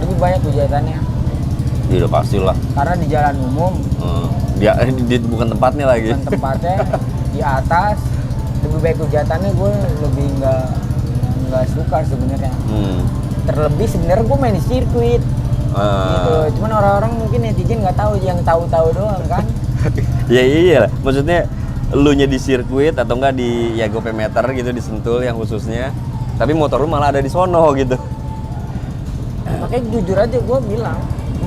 Speaker 2: Lebih banyak hujatannya.
Speaker 1: Iya udah pastilah.
Speaker 2: Karena di jalan umum.
Speaker 1: Dia bukan tempatnya lagi.
Speaker 2: Bukan tempatnya. Di atas lebih baik hujatannya, gue lebih nggak suka sebenarnya. Terlebih sebenarnya gue main di sirkuit gitu. Cuman orang-orang mungkin netizen nggak tahu, yang tahu-tahu doang kan.
Speaker 1: Ya iya, maksudnya lu nya di sirkuit atau enggak di ya Gopemeter gitu, di Sentul yang khususnya, tapi motor lu malah ada di sono gitu.
Speaker 2: Makanya jujur aja gue bilang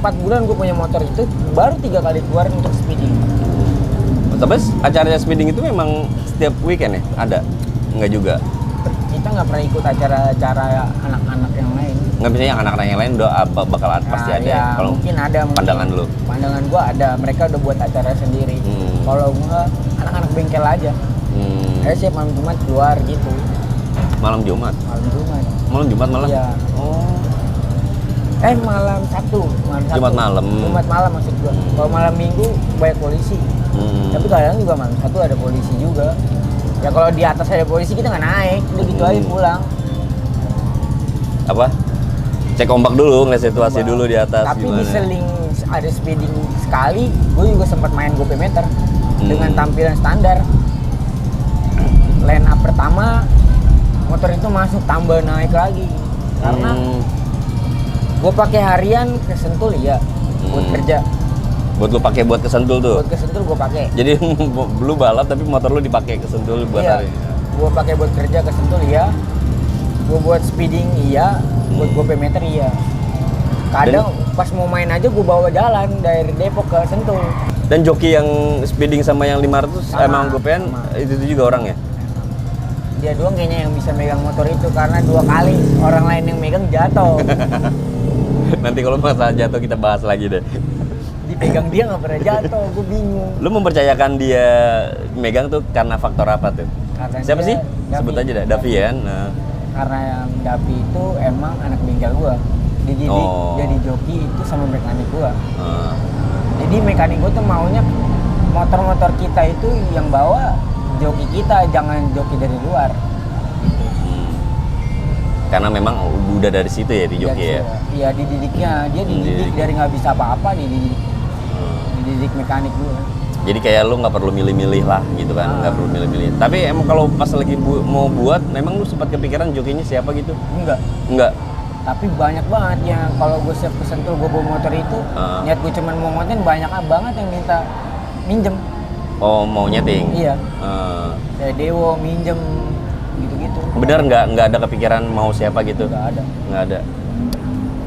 Speaker 2: 4 bulan gue punya motor itu baru 3 kali keluar untuk speeding.
Speaker 1: Tapi acaranya speeding itu memang setiap weekend ya? Ada? Enggak juga?
Speaker 2: Kita nggak pernah ikut acara-acara anak-anak yang lain.
Speaker 1: Nggak, bisa yang anak-anak yang lain udah bakal pasti ada ya?
Speaker 2: Kalau mungkin ada.
Speaker 1: Pandangan lu?
Speaker 2: Pandangan gua ada, mereka udah buat acara sendiri. Kalau gua anak-anak bengkel aja. Sih malam Jumat keluar gitu.
Speaker 1: Malam Jumat?
Speaker 2: Malam Jumat.
Speaker 1: Malam Jumat malam?
Speaker 2: Iya.
Speaker 1: Oh.
Speaker 2: Malam Sabtu.
Speaker 1: Jumat malam?
Speaker 2: Jumat malam maksud gua. Kalau malam Minggu banyak polisi. Tapi kadang juga malam Sabtu ada polisi juga. Ya kalau di atas ada polisi kita nggak naik, udah gitu aja pulang.
Speaker 1: Apa? Cek ombak dulu, ngeliat situasi dulu di atas.
Speaker 2: Tapi
Speaker 1: gimana?
Speaker 2: diseling ada speeding sekali, gue juga sempat main Gopemeter dengan tampilan standar. Line up pertama, motor itu masuk tambah naik lagi. Karena gue pakai harian ke Sentul ya, buat kerja.
Speaker 1: Buat lu pakai buat ke Sentul tuh?
Speaker 2: Buat ke Sentul gue pakai.
Speaker 1: Jadi lu balap tapi motor lu dipakai ke Sentul buat hari?
Speaker 2: Gue pakai buat kerja ke Sentul iya. Gue buat speeding iya, buat Gopemeter iya. Kadang pas mau main aja gue bawa jalan dari Depok ke Sentul.
Speaker 1: Dan joki yang speeding sama yang 500 emang gopean itu juga orang ya?
Speaker 2: Dia doang kayaknya yang bisa megang motor itu, karena 2 kali orang lain yang megang jatuh.
Speaker 1: Nanti kalau masalah jatuh kita bahas lagi deh.
Speaker 2: Dipegang dia nggak pernah jatuh, gue bingung.
Speaker 1: Lu mempercayakan dia megang tuh karena faktor apa tuh?
Speaker 2: Karena
Speaker 1: siapa sih?
Speaker 2: Davi.
Speaker 1: Sebut aja dah, Davi ya. Nah.
Speaker 2: Karena yang Davi itu emang anak bengkel gua. Dididik jadi joki itu sama mekanik gua. Jadi mekanik gua tuh maunya motor-motor kita itu yang bawa joki kita, jangan joki dari luar. Gitu.
Speaker 1: Karena memang udah dari situ ya di joki ya?
Speaker 2: Iya, dididiknya. Dia dididik dari nggak bisa apa-apa, dididik mekanik dulu.
Speaker 1: Jadi kayak lu nggak perlu milih-milih lah gitu kan, nggak perlu milih-milih. Tapi emang kalau pas lagi mau buat, memang lu sempat kepikiran jokinya siapa gitu? Enggak.
Speaker 2: Tapi banyak banget yang kalau gue siap ke Sentul, gue bawa motor itu, niat gue cuman mau ngonten, banyak banget yang minta minjem.
Speaker 1: Oh, mau nyeting?
Speaker 2: Iya. Kayak Dewo minjem gitu-gitu.
Speaker 1: Bener nggak ada kepikiran mau siapa gitu? Nggak ada.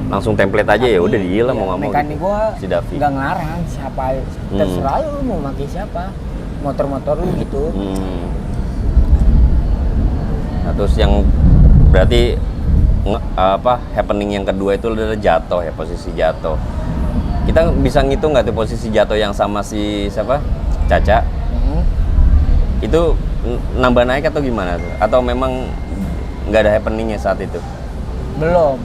Speaker 1: Langsung template aja. Tapi, ya udah dia lah mau nggak mau.
Speaker 2: Mekanik
Speaker 1: gitu.
Speaker 2: gua
Speaker 1: si Davi
Speaker 2: nggak ngelarang siapa, terserah lu mau pakai siapa, motor-motor lu gitu.
Speaker 1: Nah, terus yang berarti happening yang kedua itu adalah jatuh ya, posisi jatuh. Kita bisa ngitung nggak tuh posisi jatuh yang sama si siapa? Caca? Itu nambah naik atau gimana tuh? Atau memang nggak ada happeningnya saat itu?
Speaker 2: Belum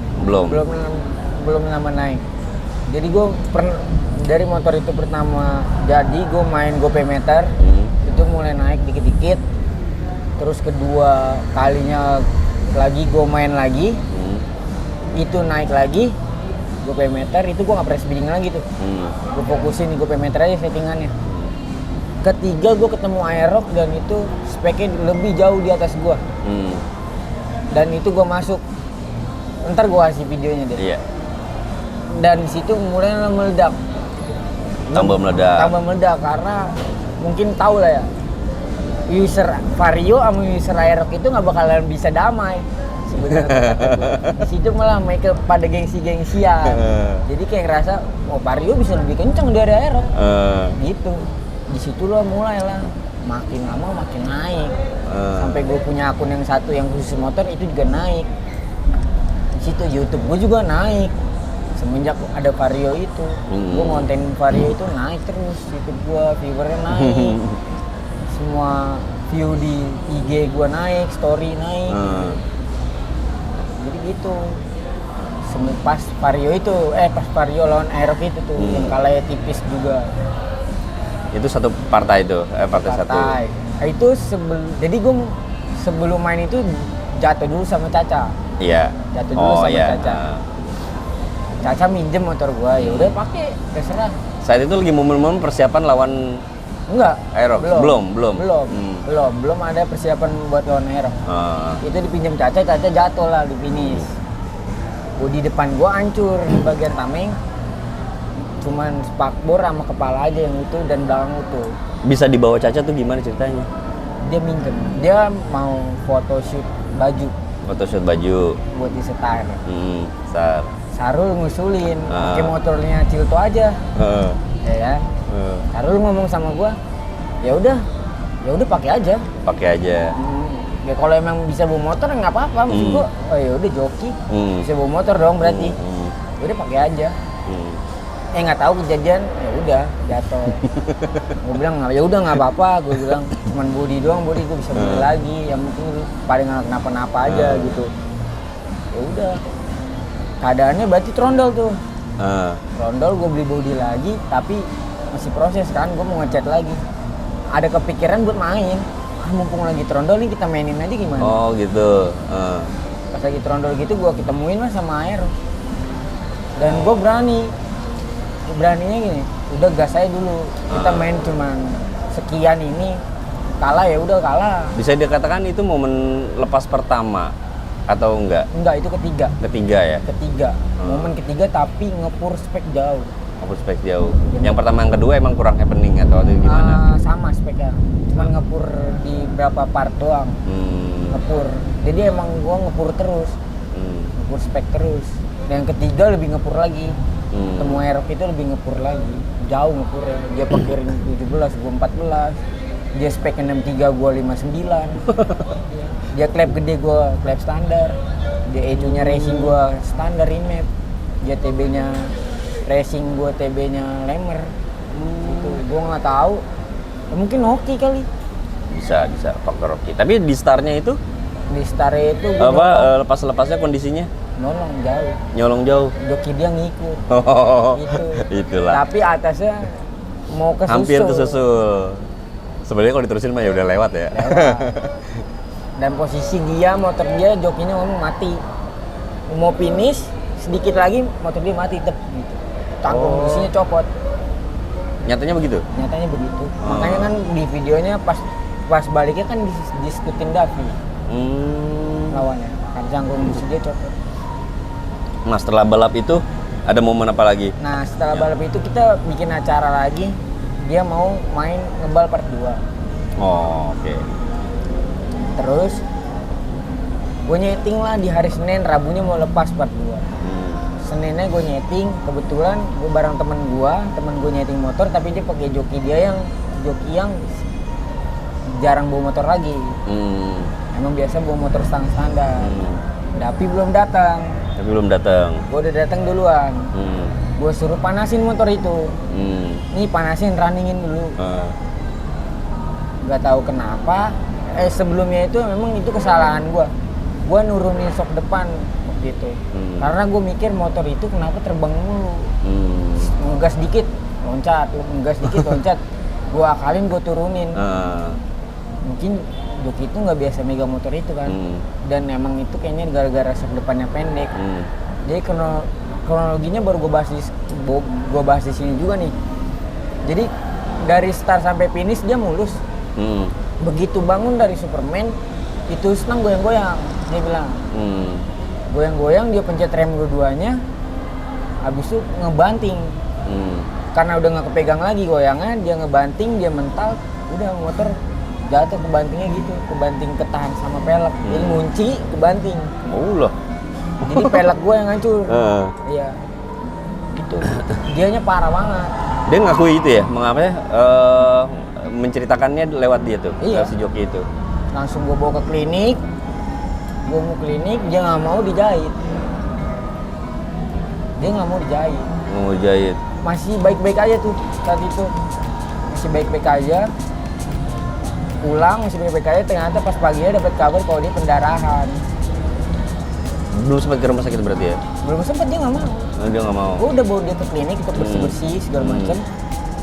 Speaker 2: nambah naik. Jadi gue dari motor itu pertama jadi gue main Gopemeter, itu mulai naik dikit-dikit. Terus kedua kalinya lagi gue main lagi, itu naik lagi, gue pay meter, itu gue nggak pernah speeding lagi tuh. Gue fokusin gue pay meter aja settingannya. Ketiga gue ketemu Aerox dan itu speknya lebih jauh di atas gue. Dan itu gue masuk, ntar gue kasih videonya deh.
Speaker 1: Iya.
Speaker 2: Dan di situ mulai meledak.
Speaker 1: Tambah
Speaker 2: meledak karena mungkin tahu lah ya, user Vario sama user Aerox itu nggak bakalan bisa damai sebenarnya. Di situ malah mereka pada gengsi-gengsian. Jadi kayak ngerasa Vario bisa lebih kenceng dari Aerox. Gitu. Di situ lo mulai lah makin lama makin naik. Sampai gue punya akun yang satu yang khusus motor itu juga naik. Di situ YouTube gue juga naik. Semenjak ada Vario itu, gue ngonten Vario itu naik terus, YouTube gue viewernya naik, semua view di IG gue naik, story naik, jadi gitu. Pas Vario itu, pas Vario lawan Aerox itu tuh, yang kalahnya tipis juga.
Speaker 1: Itu satu partai itu, partai satu.
Speaker 2: Nah, itu jadi gue sebelum main itu jatuh dulu sama Caca.
Speaker 1: Iya.
Speaker 2: Jatuh dulu sama Caca. Caca minjem motor gua, ya udah pakai, terserah.
Speaker 1: Saat itu lagi momen-momen persiapan lawan
Speaker 2: enggak
Speaker 1: Aerox?
Speaker 2: Belum ada persiapan buat lawan Aerox. Itu dipinjam Caca jatuh lah di finish. Di depan gua hancur di bagian tameng, cuman spakbor sama kepala aja yang utuh dan belakang utuh.
Speaker 1: Bisa dibawa Caca tuh gimana ceritanya?
Speaker 2: Dia minjem, dia mau photoshoot baju.
Speaker 1: Photoshoot baju
Speaker 2: buat di setar. Sarul ngusulin, pakai motornya Cilto aja, ya kan? Sarul ngomong sama gua, ya udah pakai aja. Ya kalau emang bisa bawa motor nggak apa-apa, maksud gua, oh ya udah joki, bisa bawa motor dong berarti, udah pakai aja. Nggak tahu kejadian, ya udah jatuh. Gua bilang ya udah nggak apa-apa, gua bilang cuman body doang, gua bisa beli lagi, yang penting paling nggak kenapa-napa aja gitu. Ya udah. Keadaannya berarti trondol tuh. Trondol gue beli body lagi, tapi masih proses kan, gue mau ngecat lagi. Ada kepikiran buat main. Mumpung lagi trondol nih kita mainin aja gimana?
Speaker 1: Oh gitu.
Speaker 2: Pas lagi trondol gitu gue ketemuin lah sama Aerox. Dan gue beraninya gini, udah gas aja dulu. Kita main cuman sekian ini, kalah ya udah kalah.
Speaker 1: Bisa dikatakan itu momen lepas pertama atau enggak?
Speaker 2: Enggak, itu ketiga. Momen ketiga tapi ngepur spek jauh.
Speaker 1: Yang pertama yang kedua emang kurang happening atau gimana?
Speaker 2: Sama speknya, cuman ngepur di berapa part doang. Ngepur, jadi emang gua ngepur terus, ngepur spek terus. Dan yang ketiga lebih ngepur lagi. Temu Aerox itu lebih ngepur lagi, jauh ngepurnya. Dia pakai ring 17, gua 14. Dia spek 63, gua 59. Dia klep gede, gua klep standar. Dia ECU-nya racing, gua standar remap. Dia TB-nya racing, gua TB-nya Lemmer. Gitu. Gua nggak tahu. Mungkin hoki kali.
Speaker 1: Bisa faktor hoki. Tapi di starnya itu?
Speaker 2: Di star itu
Speaker 1: lepas-lepasnya kondisinya?
Speaker 2: Nyolong jauh. Joki dia ngikut. Gitu.
Speaker 1: Itulah.
Speaker 2: Tapi atasnya mau kesusul.
Speaker 1: Hampir kesusul. Sebenarnya kalau diterusin mah ya udah lewat ya.
Speaker 2: Dan posisi dia, motor dia, jokinya ngomong mati. Mau finish, sedikit lagi motor dia mati gitu. Tanggung isinya copot.
Speaker 1: Nyatanya begitu?
Speaker 2: Makanya kan di videonya pas baliknya kan diskutin Davi. Lawannya. Kan jangkung busi dia copot.
Speaker 1: Nah setelah balap itu ada momen apa lagi?
Speaker 2: Nah setelah balap itu kita bikin acara lagi. Dia mau main ngebal part 2.
Speaker 1: Oh oke.
Speaker 2: Terus gue nyeting lah di hari Senin, Rabunya mau lepas part 2. Seninnya gue nyeting, kebetulan gue bareng temen gue nyeting motor, tapi dia pakai joki yang jarang bawa motor lagi. Emang biasa bawa motor standar. Tapi belum datang. Gue udah datang duluan. Gue suruh panasin motor itu. Nih panasin, runningin dulu. Gak tahu kenapa. Sebelumnya itu memang itu kesalahan gue. Gue nurunin sok depan waktu itu. Karena gue mikir motor itu kenapa terbang mulu. Ngegas dikit, loncat. Gue akalin, gue turunin. Mungkin joki itu nggak biasa megang motor itu kan. Dan emang itu kayaknya gara-gara sok depannya pendek. Jadi kronologinya baru gue bahas di sini juga nih. Jadi dari start sampai finish dia mulus. Begitu bangun dari Superman itu senang goyang-goyang, dia bilang. Goyang-goyang, dia pencet rem dua-duanya, habis itu ngebanting. Karena udah nggak kepegang lagi goyangnya, dia ngebanting, dia mental, udah motor jatuh kebantingnya gitu, kebanting ketahan sama pelek. Jadi ngunci, kebanting.
Speaker 1: Loh.
Speaker 2: Jadi pelek gue yang hancur. Iya. Gitu. Dianya parah banget.
Speaker 1: Dia ngakui itu ya, mengapa ya? Menceritakannya lewat dia tuh,
Speaker 2: iya.
Speaker 1: si joki itu.
Speaker 2: Langsung gue bawa ke klinik. Gue mau klinik, dia nggak mau dijahit. Dia nggak mau dijahit.
Speaker 1: Mau jahit.
Speaker 2: Masih baik-baik aja tuh saat itu. Masih baik-baik aja. Pulang masih baik-baik aja, ternyata pas paginya dapat kabar kalau dia pendarahan.
Speaker 1: Belum sempat ke rumah sakit berarti ya?
Speaker 2: Belum sempat, dia nggak mau.
Speaker 1: Dia nggak mau.
Speaker 2: Gue udah bawa dia ke klinik untuk bersih-bersih segala macam.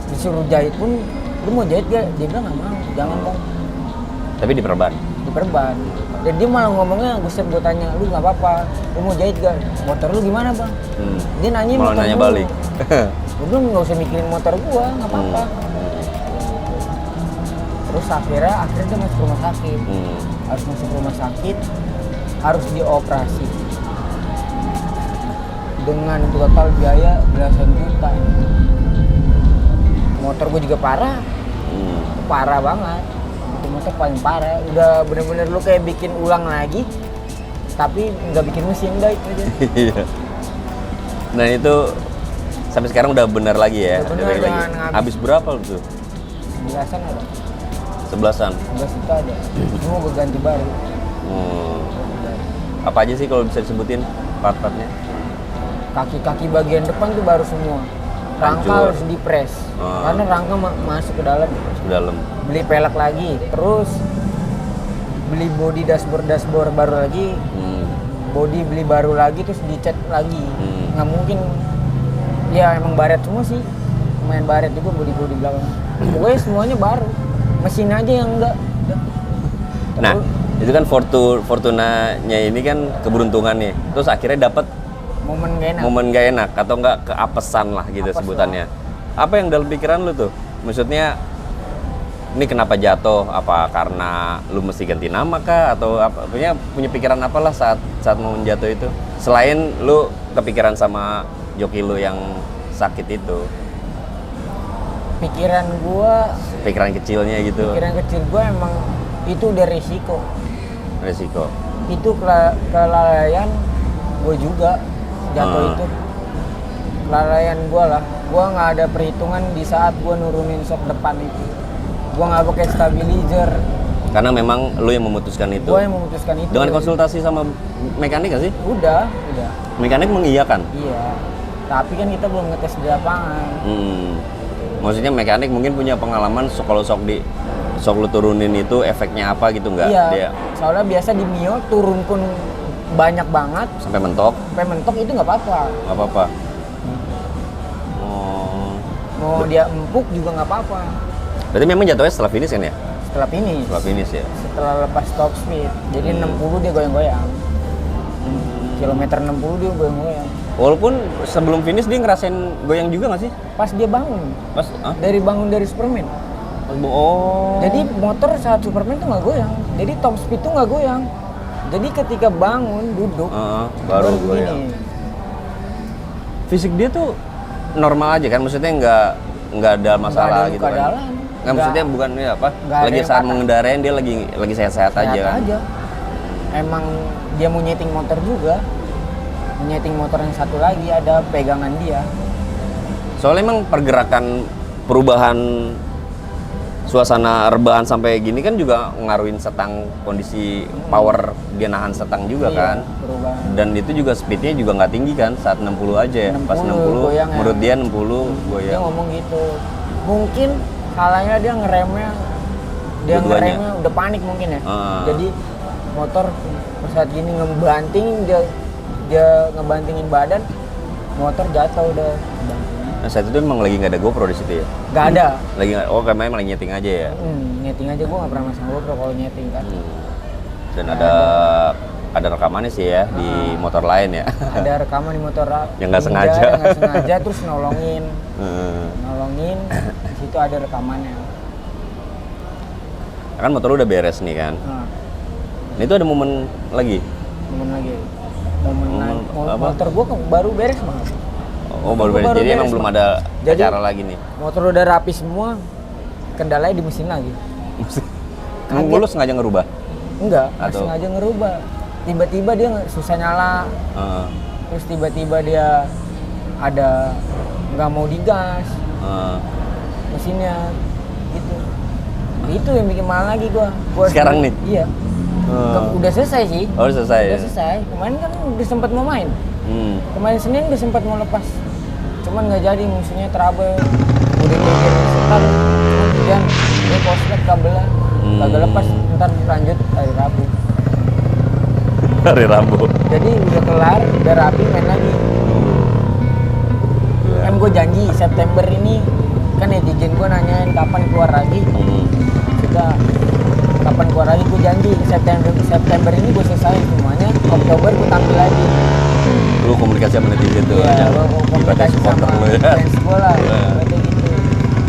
Speaker 2: Disuruh jahit pun, lu mau jahit gak? Dia bilang nggak mau, jangan bang.
Speaker 1: Tapi diperban?
Speaker 2: Diperban. Dan dia malah ngomongnya, gue tanya, lu nggak apa-apa, lu mau jahit gak? Motor lu gimana bang? Dia nanya
Speaker 1: malah
Speaker 2: motor
Speaker 1: nanya
Speaker 2: gua.
Speaker 1: balik.
Speaker 2: Gue bilang nggak usah mikirin motor gua, nggak apa-apa. Terus akhirnya dia masuk rumah sakit. Harus masuk rumah sakit, harus dioperasi dengan total biaya belasan juta. Motor gue juga parah, parah banget. Itu motor paling parah. Udah bener-bener lu kayak bikin ulang lagi, tapi nggak bikin mesin, udah itu aja.
Speaker 1: Nah itu sampai sekarang udah bener lagi ya?
Speaker 2: Udah bener,
Speaker 1: lagi. Habis berapa lu tuh?
Speaker 2: 11-an ada.
Speaker 1: 11-an?
Speaker 2: 11 juta ada. Semua gue ganti baru.
Speaker 1: Apa aja sih kalau bisa disebutin part-partnya?
Speaker 2: Kaki-kaki bagian depan tuh baru semua. Rangka
Speaker 1: Hancur.
Speaker 2: harus dipres. Karena rangka masuk ke dalam.
Speaker 1: Ke dalam.
Speaker 2: Beli pelek lagi, terus beli body dashboard baru lagi. Body beli baru lagi, terus dicat lagi. Nggak mungkin. Ya emang baret semua sih. Main baret juga body belakang. Pokoknya semuanya baru. Mesin aja yang enggak.
Speaker 1: Nah, itu kan Fortunanya ini kan keberuntungan nih. Terus akhirnya dapat momen gak enak atau enggak keapesan lah gitu sebutannya. Apa yang dalam pikiran lu tuh? Maksudnya ini kenapa jatuh? Apa karena lu mesti ganti nama kah atau apa? Punya pikiran apalah saat mau jatuh itu? Selain lu kepikiran sama joki lu yang sakit itu. Pikiran kecilnya gitu.
Speaker 2: Pikiran kecil gue emang itu udah resiko. Itu kelalaian gue juga jatuh itu. Kelalaian gue lah. Gue nggak ada perhitungan di saat gue nurunin sok depan itu. Gue nggak pakai stabilizer.
Speaker 1: Karena memang lu yang memutuskan itu.
Speaker 2: Gue yang memutuskan itu.
Speaker 1: Dengan konsultasi sama mekanik gak sih?
Speaker 2: Udah.
Speaker 1: Mekanik mengiyakan?
Speaker 2: Iya. Tapi kan kita belum ngetes di lapangan.
Speaker 1: Maksudnya mekanik mungkin punya pengalaman kalau sok lu turunin itu efeknya apa gitu nggak?
Speaker 2: Iya. Soalnya biasa di Mio turun pun banyak banget.
Speaker 1: Sampai mentok
Speaker 2: itu nggak apa-apa.
Speaker 1: Nggak apa-apa.
Speaker 2: Mau dia empuk juga nggak apa-apa.
Speaker 1: Berarti memang jatuhnya setelah finish kan ya?
Speaker 2: Setelah finish ya. Setelah lepas top speed. Jadi 60 dia goyang-goyang. Kilometer 60 dia goyang-goyang.
Speaker 1: Walaupun sebelum finish dia ngerasain goyang juga nggak sih?
Speaker 2: Pas dia bangun. Bangun dari Superman. Jadi motor saat Superman tuh nggak goyang. Jadi top speed tuh nggak goyang. Jadi ketika bangun duduk
Speaker 1: baru goyang. Fisik dia tuh normal aja kan? Maksudnya nggak ada masalah gitu kan? Nggak, maksudnya bukan ya apa? Lagi saat mengendarain dia lagi sehat-sehat aja kan?
Speaker 2: Emang dia mau nyeting motor juga. Nyeting motor yang satu lagi ada pegangan dia.
Speaker 1: Soalnya emang pergerakan perubahan suasana rebahan sampai gini kan juga ngaruhin setang kondisi power dia nahan setang juga kan.
Speaker 2: Perubahan.
Speaker 1: Dan itu juga speednya juga nggak tinggi kan saat 60 aja ya. Pas 60 menurut dia 60 goyang.
Speaker 2: Dia ngomong gitu. Mungkin salahnya dia ngeremnya udah panik mungkin ya. Jadi motor saat gini ngebanting dia ngebantingin badan, motor jatuh udah.
Speaker 1: Nah saat itu emang lagi nggak ada GoPro di situ ya?
Speaker 2: Nggak ada.
Speaker 1: Lagi nggak? Oh kameranya emang lagi nyeting aja ya?
Speaker 2: Nyeting aja, gue nggak pernah masang GoPro kalau nyeting kan.
Speaker 1: Dan ada rekamannya sih ya di motor lain ya?
Speaker 2: Ada rekaman di motor
Speaker 1: yang nggak sengaja.
Speaker 2: Yang nggak sengaja terus nolongin. Nolongin, di situ ada rekamannya.
Speaker 1: Kan motor lu udah beres nih kan? Nah, itu ada momen lagi?
Speaker 2: Motor gue baru beres banget.
Speaker 1: Oh baru beres, jadi emang belum ada acara lagi nih?
Speaker 2: Motor udah rapi semua, kendalanya di mesin lagi.
Speaker 1: Lu sengaja ngerubah?
Speaker 2: Enggak, sengaja ngerubah. Tiba-tiba dia susah nyala, terus tiba-tiba dia ada nggak mau digas mesinnya gitu. Itu yang bikin mahal lagi gua
Speaker 1: sekarang nih?
Speaker 2: Iya. Udah selesai sih.
Speaker 1: Oh udah selesai.
Speaker 2: Udah selesai. Kemarin kan udah sempat mau main. Kemarin Senin udah sempat mau lepas. Cuman nggak jadi, musuhnya trouble. Udah mikir setan, cuman hujan, dia korslet kabelnya. Kagak lepas, ntar lanjut hari Rabu.
Speaker 1: Hari Rabu.
Speaker 2: Jadi udah kelar, udah rapi, main lagi. Kan gue janji September ini, kan netizen gue nanyain kapan keluar lagi. Kita kapan keluar lagi, gue janji September ini gue selesai semuanya. Oktober gue tampil lagi.
Speaker 1: Lu komunikasi sama netizen tuh?
Speaker 2: Iya, gue komunikasi sama fans gue lah. Kayak gitu.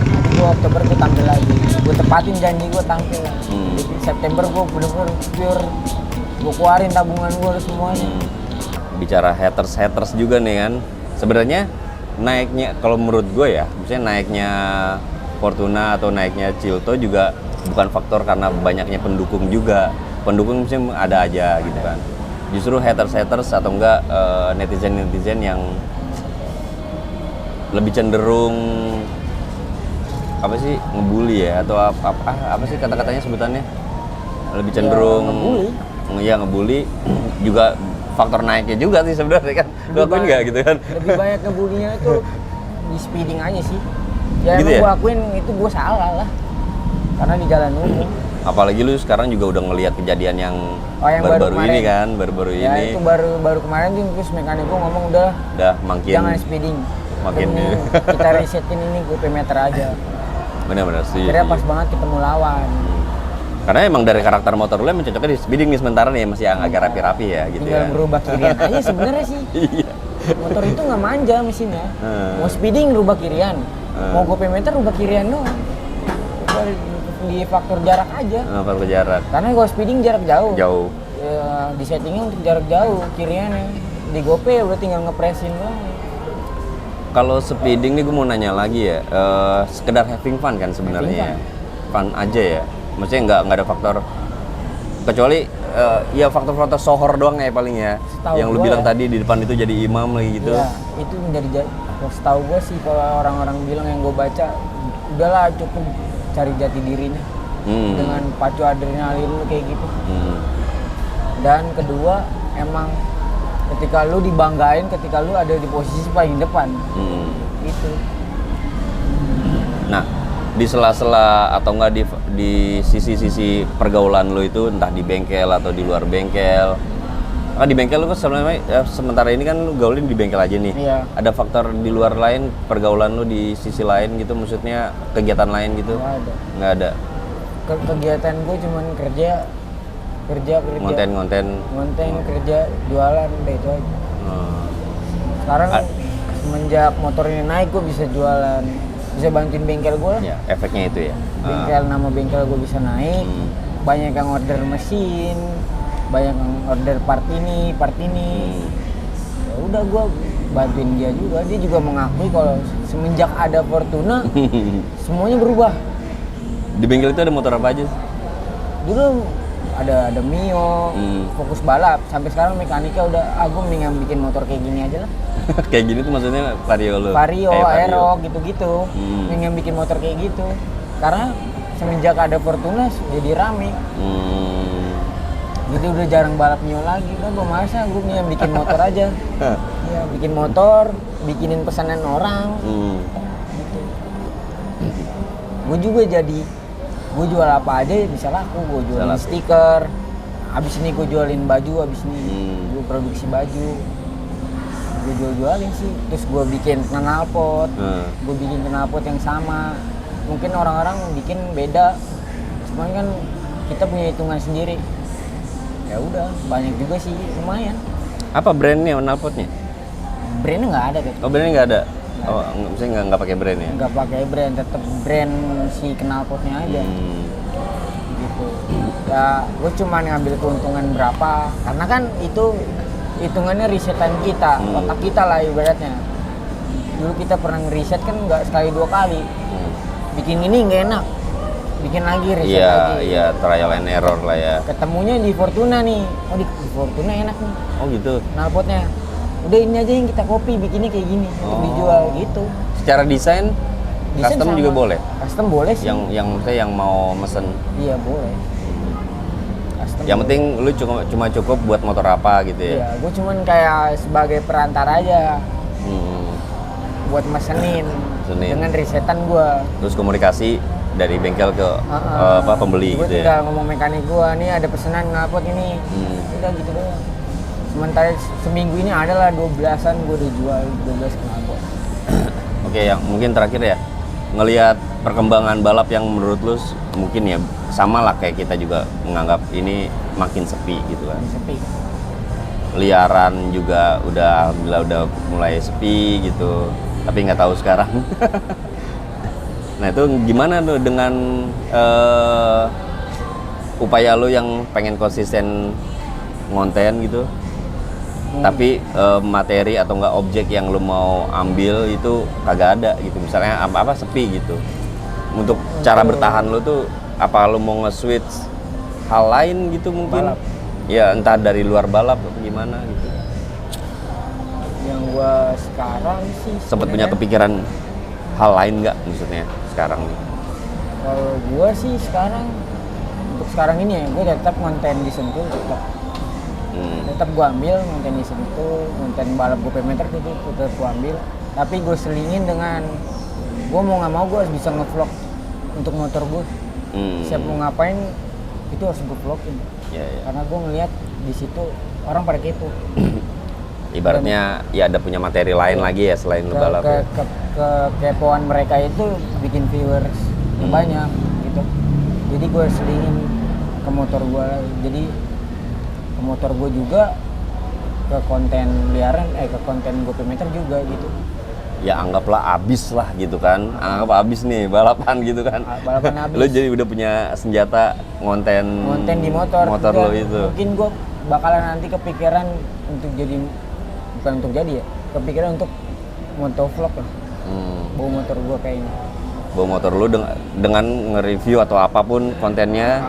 Speaker 2: Nanti gue Oktober gue tampil lagi. Gue tepatin janji gue tampil. Jadi September gue bener-bener pure, gue keluarin tabungan gue semuanya.
Speaker 1: Bicara haters juga nih kan, sebenarnya naiknya kalau menurut gue ya, misalnya naiknya Fortuna atau naiknya Cilto juga bukan faktor karena banyaknya pendukung juga. Pendukung misalnya ada aja gitu kan. Justru haters atau enggak netizen yang lebih cenderung apa sih, ngebully ya, atau apa sih kata-katanya sebutannya, lebih cenderung ngebully juga faktor naiknya juga sih sebenarnya kan. Lu akuin nggak gitu kan? Lebih
Speaker 2: banyak ngebulinya itu di speeding aja sih. Ya
Speaker 1: gitu
Speaker 2: emang
Speaker 1: ya?
Speaker 2: Gue akuin itu gue salah lah, karena di jalan umum.
Speaker 1: Apalagi lu sekarang juga udah ngelihat kejadian yang baru-baru ini kan, baru-baru
Speaker 2: ya,
Speaker 1: ini.
Speaker 2: Itu baru kemarin tuh, terus mekanik gue ngomong udah
Speaker 1: makin
Speaker 2: jangan speeding.
Speaker 1: Makin
Speaker 2: kita resetin ini gue meter aja.
Speaker 1: Benar-benar sih.
Speaker 2: Akhirnya pas banget ketemu lawan.
Speaker 1: Karena emang dari karakter motor lu emang cocoknya di speeding nih sementara nih, masih agak rapi-rapi ya gitu.
Speaker 2: Tinggal
Speaker 1: ya.
Speaker 2: berubah kirian aja sebenarnya sih.
Speaker 1: Iya.
Speaker 2: Motor itu nggak manja mesinnya. Mau speeding rubah kirian, mau gope meter rubah kirian doang. Di faktor jarak aja.
Speaker 1: Faktor jarak.
Speaker 2: Karena kalau speeding jarak jauh.
Speaker 1: Jauh.
Speaker 2: Ya, di settingnya untuk jarak jauh kiriannya. Di gope udah tinggal ngepresin doang.
Speaker 1: Kalau speeding nih gue mau nanya lagi ya, sekedar having fun kan sebenarnya, fun aja ya. Maksudnya nggak ada faktor, kecuali ya faktor-faktor sohor doang ya paling ya. Setau yang lu bilang tadi di depan itu jadi imam lagi gitu.
Speaker 2: Iya, itu menjadi, setahu gue sih kalau orang-orang bilang yang gue baca, udahlah cukup cari jati dirinya dengan pacu adrenalin lu kayak gitu. Dan kedua, emang ketika lu dibanggain, ketika lu ada di posisi paling depan, gitu.
Speaker 1: Nah, di sela-sela atau enggak di sisi-sisi pergaulan lu itu, entah di bengkel atau di luar bengkel. Kan di bengkel lu kan sementara ini kan lu gaulin di bengkel aja nih.
Speaker 2: Iya.
Speaker 1: Ada faktor di luar lain, pergaulan lu di sisi lain gitu, maksudnya kegiatan lain gitu? Nggak ada.
Speaker 2: Kegiatan gue cuman kerja.
Speaker 1: Ngonten
Speaker 2: kerja, jualan, udah itu aja. Sekarang semenjak motor ini naik gue bisa jualan, bisa bantuin bengkel gue lah.
Speaker 1: Ya, efeknya itu ya.
Speaker 2: Nama bengkel gue bisa naik. Banyak yang order mesin, banyak yang order part ini. Ya udah gue bantuin dia juga. Dia juga mengakui kalau semenjak ada Fortuna semuanya berubah.
Speaker 1: Di bengkel itu ada motor apa aja?
Speaker 2: Dulu ada Mio, fokus balap. Sampai sekarang mekaniknya udah, gue mendingan bikin motor kayak gini aja lah.
Speaker 1: Kayak gini tuh maksudnya Vario lu?
Speaker 2: Vario, Aero, gitu-gitu. Mendingan bikin motor kayak gitu. Karena semenjak ada Fortuna jadi rame. Jadi udah jarang balap Mio lagi. Udah gue masa gue mendingan bikin motor aja. Iya, bikin motor, bikinin pesanan orang. Gitu. Gue juga jadi, gue jual apa aja bisa laku. Gue jualin stiker, abis ini gue jualin baju, abis ini gue produksi baju. gue jual-jualin sih. Terus gue bikin knalpot, gue bikin knalpot yang sama. Mungkin orang-orang bikin beda, cuman kan kita punya hitungan sendiri. Ya udah, banyak juga sih, lumayan.
Speaker 1: Apa brandnya knalpotnya?
Speaker 2: Brandnya nggak ada tuh.
Speaker 1: Oh, brandnya nggak ada. Oh, maksudnya nggak pakai brand ya?
Speaker 2: Nggak pakai brand, tetap brand si knalpotnya aja. Gitu. Ya, gue cuma ngambil keuntungan berapa, karena kan itu hitungannya risetan kita, otak kita lah ibaratnya. Dulu kita pernah ngeriset kan nggak sekali 2 kali. Bikin ini nggak enak, bikin lagi riset lagi.
Speaker 1: Iya, trial and error lah ya.
Speaker 2: Ketemunya di Fortuna nih, oh di Fortuna enak nih
Speaker 1: Oh gitu.
Speaker 2: knalpotnya. Udah ini aja yang kita copy, bikinnya kayak gini untuk dijual gitu.
Speaker 1: Secara desain custom
Speaker 2: sama.
Speaker 1: juga boleh.
Speaker 2: Custom boleh sih.
Speaker 1: Yang mau mesen.
Speaker 2: Iya boleh. Custom
Speaker 1: Yang
Speaker 2: boleh.
Speaker 1: penting lu cuma cukup buat motor apa gitu ya.
Speaker 2: Iya, gue cuman kayak sebagai perantara aja
Speaker 1: Hmm.
Speaker 2: buat mesenin
Speaker 1: Mesenin.
Speaker 2: dengan risetan gue.
Speaker 1: Terus komunikasi dari bengkel ke pembeli
Speaker 2: Gue
Speaker 1: gitu
Speaker 2: tinggal
Speaker 1: ya.
Speaker 2: ngomong mekanik gue, nih ada pesanan knalpot ini. Udah gitu doang. Sementara seminggu ini adalah 12-an gue udah jual 12 knalpot.
Speaker 1: Oke, yang mungkin terakhir ya, ngelihat perkembangan balap yang menurut lu mungkin ya sama lah kayak kita juga menganggap ini makin sepi gitu kan.
Speaker 2: Sepi.
Speaker 1: Liaran juga alhamdulillah udah mulai sepi gitu, tapi nggak tahu sekarang. Nah itu gimana tuh dengan upaya lu yang pengen konsisten ngonten gitu, tapi materi atau enggak objek yang lu mau ambil itu kagak ada gitu, misalnya apa sepi gitu. Untuk cara bertahan lu tuh apa lu mau nge-switch hal lain gitu mungkin?
Speaker 2: Balap.
Speaker 1: Ya entah dari luar balap atau gimana gitu.
Speaker 2: Yang gua sekarang sih
Speaker 1: Sempat punya
Speaker 2: sebenarnya,
Speaker 1: kepikiran hal lain nggak maksudnya sekarang nih?
Speaker 2: kalau gua sih sekarang untuk sekarang ini ya gua tetap konten di Sentul tetap gua ambil konten di Sentul, konten balap GoPayMeter itu tetap gua ambil, tapi gua selingin dengan gua mau nggak mau gua harus bisa ngevlog untuk motor gua. Siap mau ngapain itu harus gua vlogin.
Speaker 1: Ya.
Speaker 2: Karena gua ngeliat di situ orang pada kepo.
Speaker 1: Ibaratnya ya ada punya materi lain lagi ya selain lu balap ya.
Speaker 2: Kekepoan mereka itu bikin viewers banyak gitu. Jadi gue selingin ke motor gue, jadi ke motor gue juga, ke konten liaran, ke konten GoPayMeter juga gitu.
Speaker 1: Ya anggaplah abis lah gitu kan, anggap abis nih balapan gitu kan.
Speaker 2: Balapan abis.
Speaker 1: Lu jadi udah punya senjata ngonten
Speaker 2: Di motor
Speaker 1: lo itu.
Speaker 2: Mungkin gue bakalan nanti kepikiran untuk jadi, bukan untuk jadi ya, kepikiran untuk motovlog lah. Bawa motor gue kayaknya.
Speaker 1: Bawa motor lu dengan nge-review atau apapun kontennya,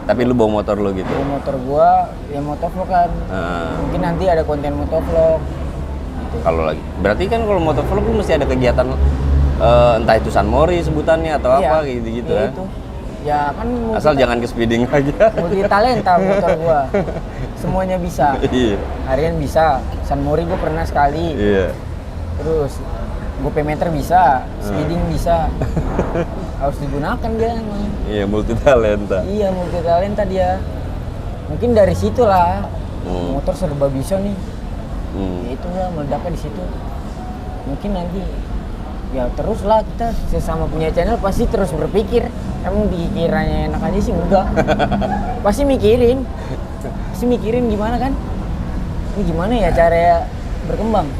Speaker 1: tapi lu bawa motor lu gitu.
Speaker 2: Bawa motor gue ya motovlog kan. Mungkin nanti ada konten motovlog.
Speaker 1: Kalau lagi, berarti kan kalau motovlog lu mesti ada kegiatan entah itu San Mori sebutannya atau
Speaker 2: Iya,
Speaker 1: apa gitu-gitu
Speaker 2: iya
Speaker 1: ya.
Speaker 2: itu. Ya kan
Speaker 1: Asal jangan ke speeding aja.
Speaker 2: multi talenta motor gua. Semuanya bisa.
Speaker 1: Iya.
Speaker 2: Harian bisa, San Mori gua pernah sekali.
Speaker 1: Iya.
Speaker 2: Terus GoPayMeter bisa, speeding bisa. Harus digunakan dia emang.
Speaker 1: Iya, multi talenta.
Speaker 2: Iya, multi talenta dia. Mungkin dari situ lah. Motor serba bisa nih. Ya itu lah meledaknya di situ. Mungkin nanti ya terus lah kita sesama punya channel pasti terus berpikir. Emang dikiranya enak aja sih enggak. Pasti mikirin gimana kan. Ini gimana ya cara berkembang.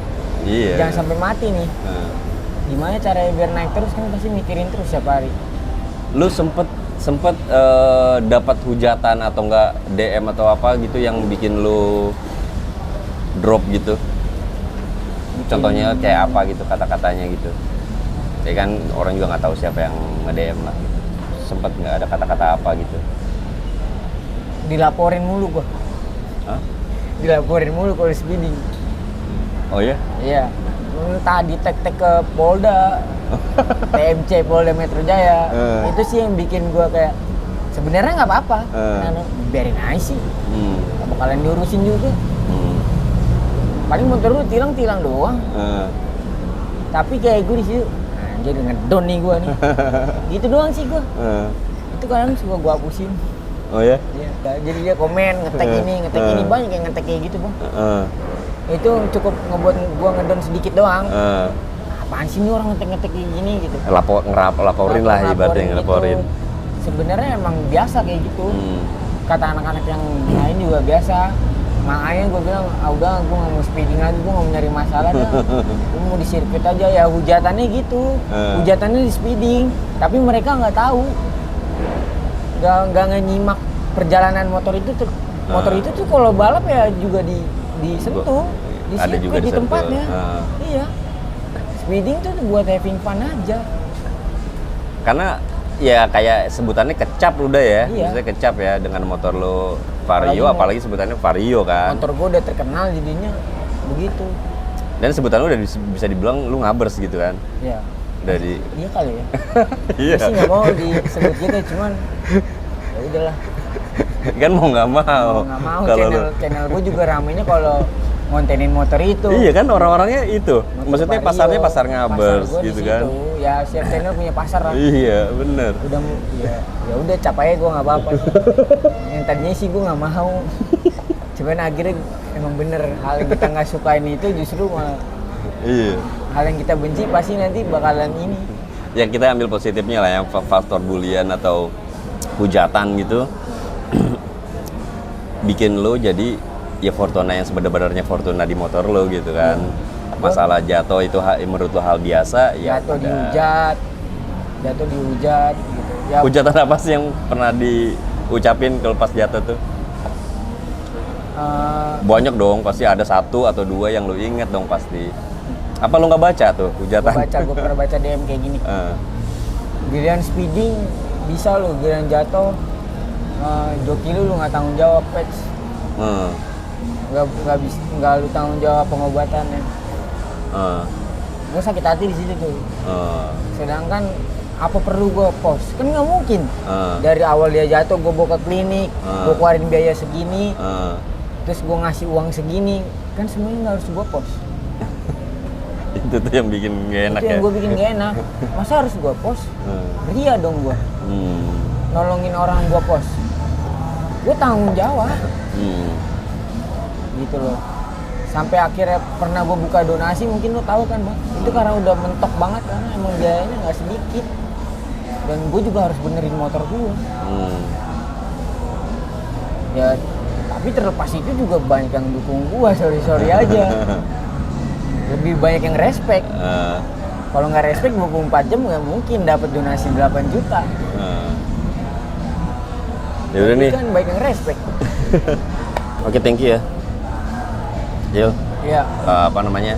Speaker 1: Iya.
Speaker 2: Jangan sampai mati nih. Gimana caranya biar naik terus kan pasti mikirin terus setiap hari.
Speaker 1: Lu sempet dapat hujatan atau enggak DM atau apa gitu yang bikin lu drop gitu? Contohnya kayak apa gitu kata-katanya gitu? Ya kan orang juga nggak tahu siapa yang nge-DM lah gitu. Sempet nggak ada kata-kata apa gitu?
Speaker 2: Dilaporin mulu gua.
Speaker 1: Hah?
Speaker 2: Dilaporin mulu kalau speeding.
Speaker 1: Oh ya?
Speaker 2: Iya. Entah di tek-tek ke Polda, TMC Polda Metro Jaya. Itu sih yang bikin gua kayak sebenarnya nggak apa-apa. Biarin aja sih. Gak bakalan diurusin juga. Paling motor lu tilang doang. Tapi kayak gue di situ jadi ngedon nih gua nih. Gitu doang sih gua. Itu kadang suka gua hapusin.
Speaker 1: Oh ya?
Speaker 2: Iya. Jadi dia komen ngetek ini banyak yang ngetek kayak gitu, Bang. Itu cukup ngebuat gue ngedon sedikit doang.
Speaker 1: Eh,
Speaker 2: Apaan sih ini orang ngetek-ngetek kayak gini gitu.
Speaker 1: laporin lah ibaratnya
Speaker 2: Gitu.
Speaker 1: ngelaporin.
Speaker 2: Sebenarnya emang biasa kayak gitu. Kata anak-anak yang lain juga biasa. Makanya gue bilang, udah gue gak mau speeding lagi, gue gak mau nyari masalah dah. Gue mau di sirkuit aja, ya hujatannya gitu. Hujatannya di speeding, tapi mereka nggak tahu. Nggak nyimak perjalanan motor itu tuh. Motor itu tuh kalau balap ya juga disentuh, di
Speaker 1: Ada juga
Speaker 2: sirkuit, di
Speaker 1: disentuh.
Speaker 2: tempatnya. Iya. Speeding tuh buat having fun aja.
Speaker 1: Karena ya kayak sebutannya kecap udah ya.
Speaker 2: Iya.
Speaker 1: Maksudnya kecap ya dengan motor lo Vario, apalagi sebutannya Vario kan.
Speaker 2: Motor gue udah terkenal jadinya begitu.
Speaker 1: Dan sebutannya udah bisa dibilang lu ngabers gitu kan.
Speaker 2: Iya.
Speaker 1: Dari
Speaker 2: Iya kali ya.
Speaker 1: iya.
Speaker 2: Gue sih nggak mau disebut gitu, cuman ya udahlah.
Speaker 1: Kan mau nggak mau.
Speaker 2: Mau nggak mau
Speaker 1: Kalau
Speaker 2: channel gue juga ramenya kalau ngontenin motor itu.
Speaker 1: iya kan orang-orangnya itu.
Speaker 2: Motor
Speaker 1: Maksudnya
Speaker 2: Vario,
Speaker 1: pasarnya pasar ngabers
Speaker 2: pasar gua
Speaker 1: gitu
Speaker 2: di
Speaker 1: kan.
Speaker 2: situ. Ya setiap channel punya pasar lah.
Speaker 1: Iya, bener.
Speaker 2: Udah ya udah cap aja gue nggak apa-apa sih. Yang tadinya sih gue nggak mau. Cuman akhirnya emang bener hal yang kita nggak sukain itu justru malah
Speaker 1: Iya.
Speaker 2: hal yang kita benci pasti nanti bakalan ini.
Speaker 1: Ya kita ambil positifnya lah yang faktor bulian atau hujatan gitu. Bikin lo jadi ya Fortuna yang sebenarnya Fortuna di motor lo gitu kan. Masalah jatuh itu menurut lo hal biasa ya.
Speaker 2: Jatuh
Speaker 1: udah.
Speaker 2: dihujat gitu. Ya,
Speaker 1: Hujatan apa sih yang pernah diucapin kalau pas jatuh tuh? Banyak dong, pasti ada satu atau dua yang lo inget dong pasti. Apa lo nggak baca tuh hujatan?
Speaker 2: gue pernah baca DM kayak gini. Giliran speeding bisa lo, giliran jatuh joki lu nggak tanggung jawab patch. Nggak lu tanggung jawab pengobatannya. Gue sakit hati di situ tuh. Sedangkan apa perlu gue post? Kan nggak mungkin. Dari awal dia jatuh gue bawa ke klinik, gue keluarin biaya segini, terus gue ngasih uang segini, kan semuanya nggak harus gue post.
Speaker 1: Itu tuh yang bikin gak enak
Speaker 2: Itu yang
Speaker 1: ya?
Speaker 2: gue bikin gak enak. Masa harus gue post? Ria dong gue. Nolongin orang gue post. Gue tanggung jawab. Gitu loh. Sampai akhirnya pernah gue buka donasi, mungkin lo tahu kan bang. Itu karena udah mentok banget, karena emang biayanya nggak sedikit. Dan gue juga harus benerin motor gue. Ya, tapi terlepas itu juga banyak yang dukung gue, sorry aja. Lebih banyak yang respect. Kalau nggak respect 24 jam nggak mungkin dapat donasi 8 juta.
Speaker 1: Ya udah nih.
Speaker 2: Kan banyak yang respect.
Speaker 1: Oke, thank you ya. Jil.
Speaker 2: Iya.
Speaker 1: Apa namanya?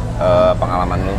Speaker 1: Pengalaman lu.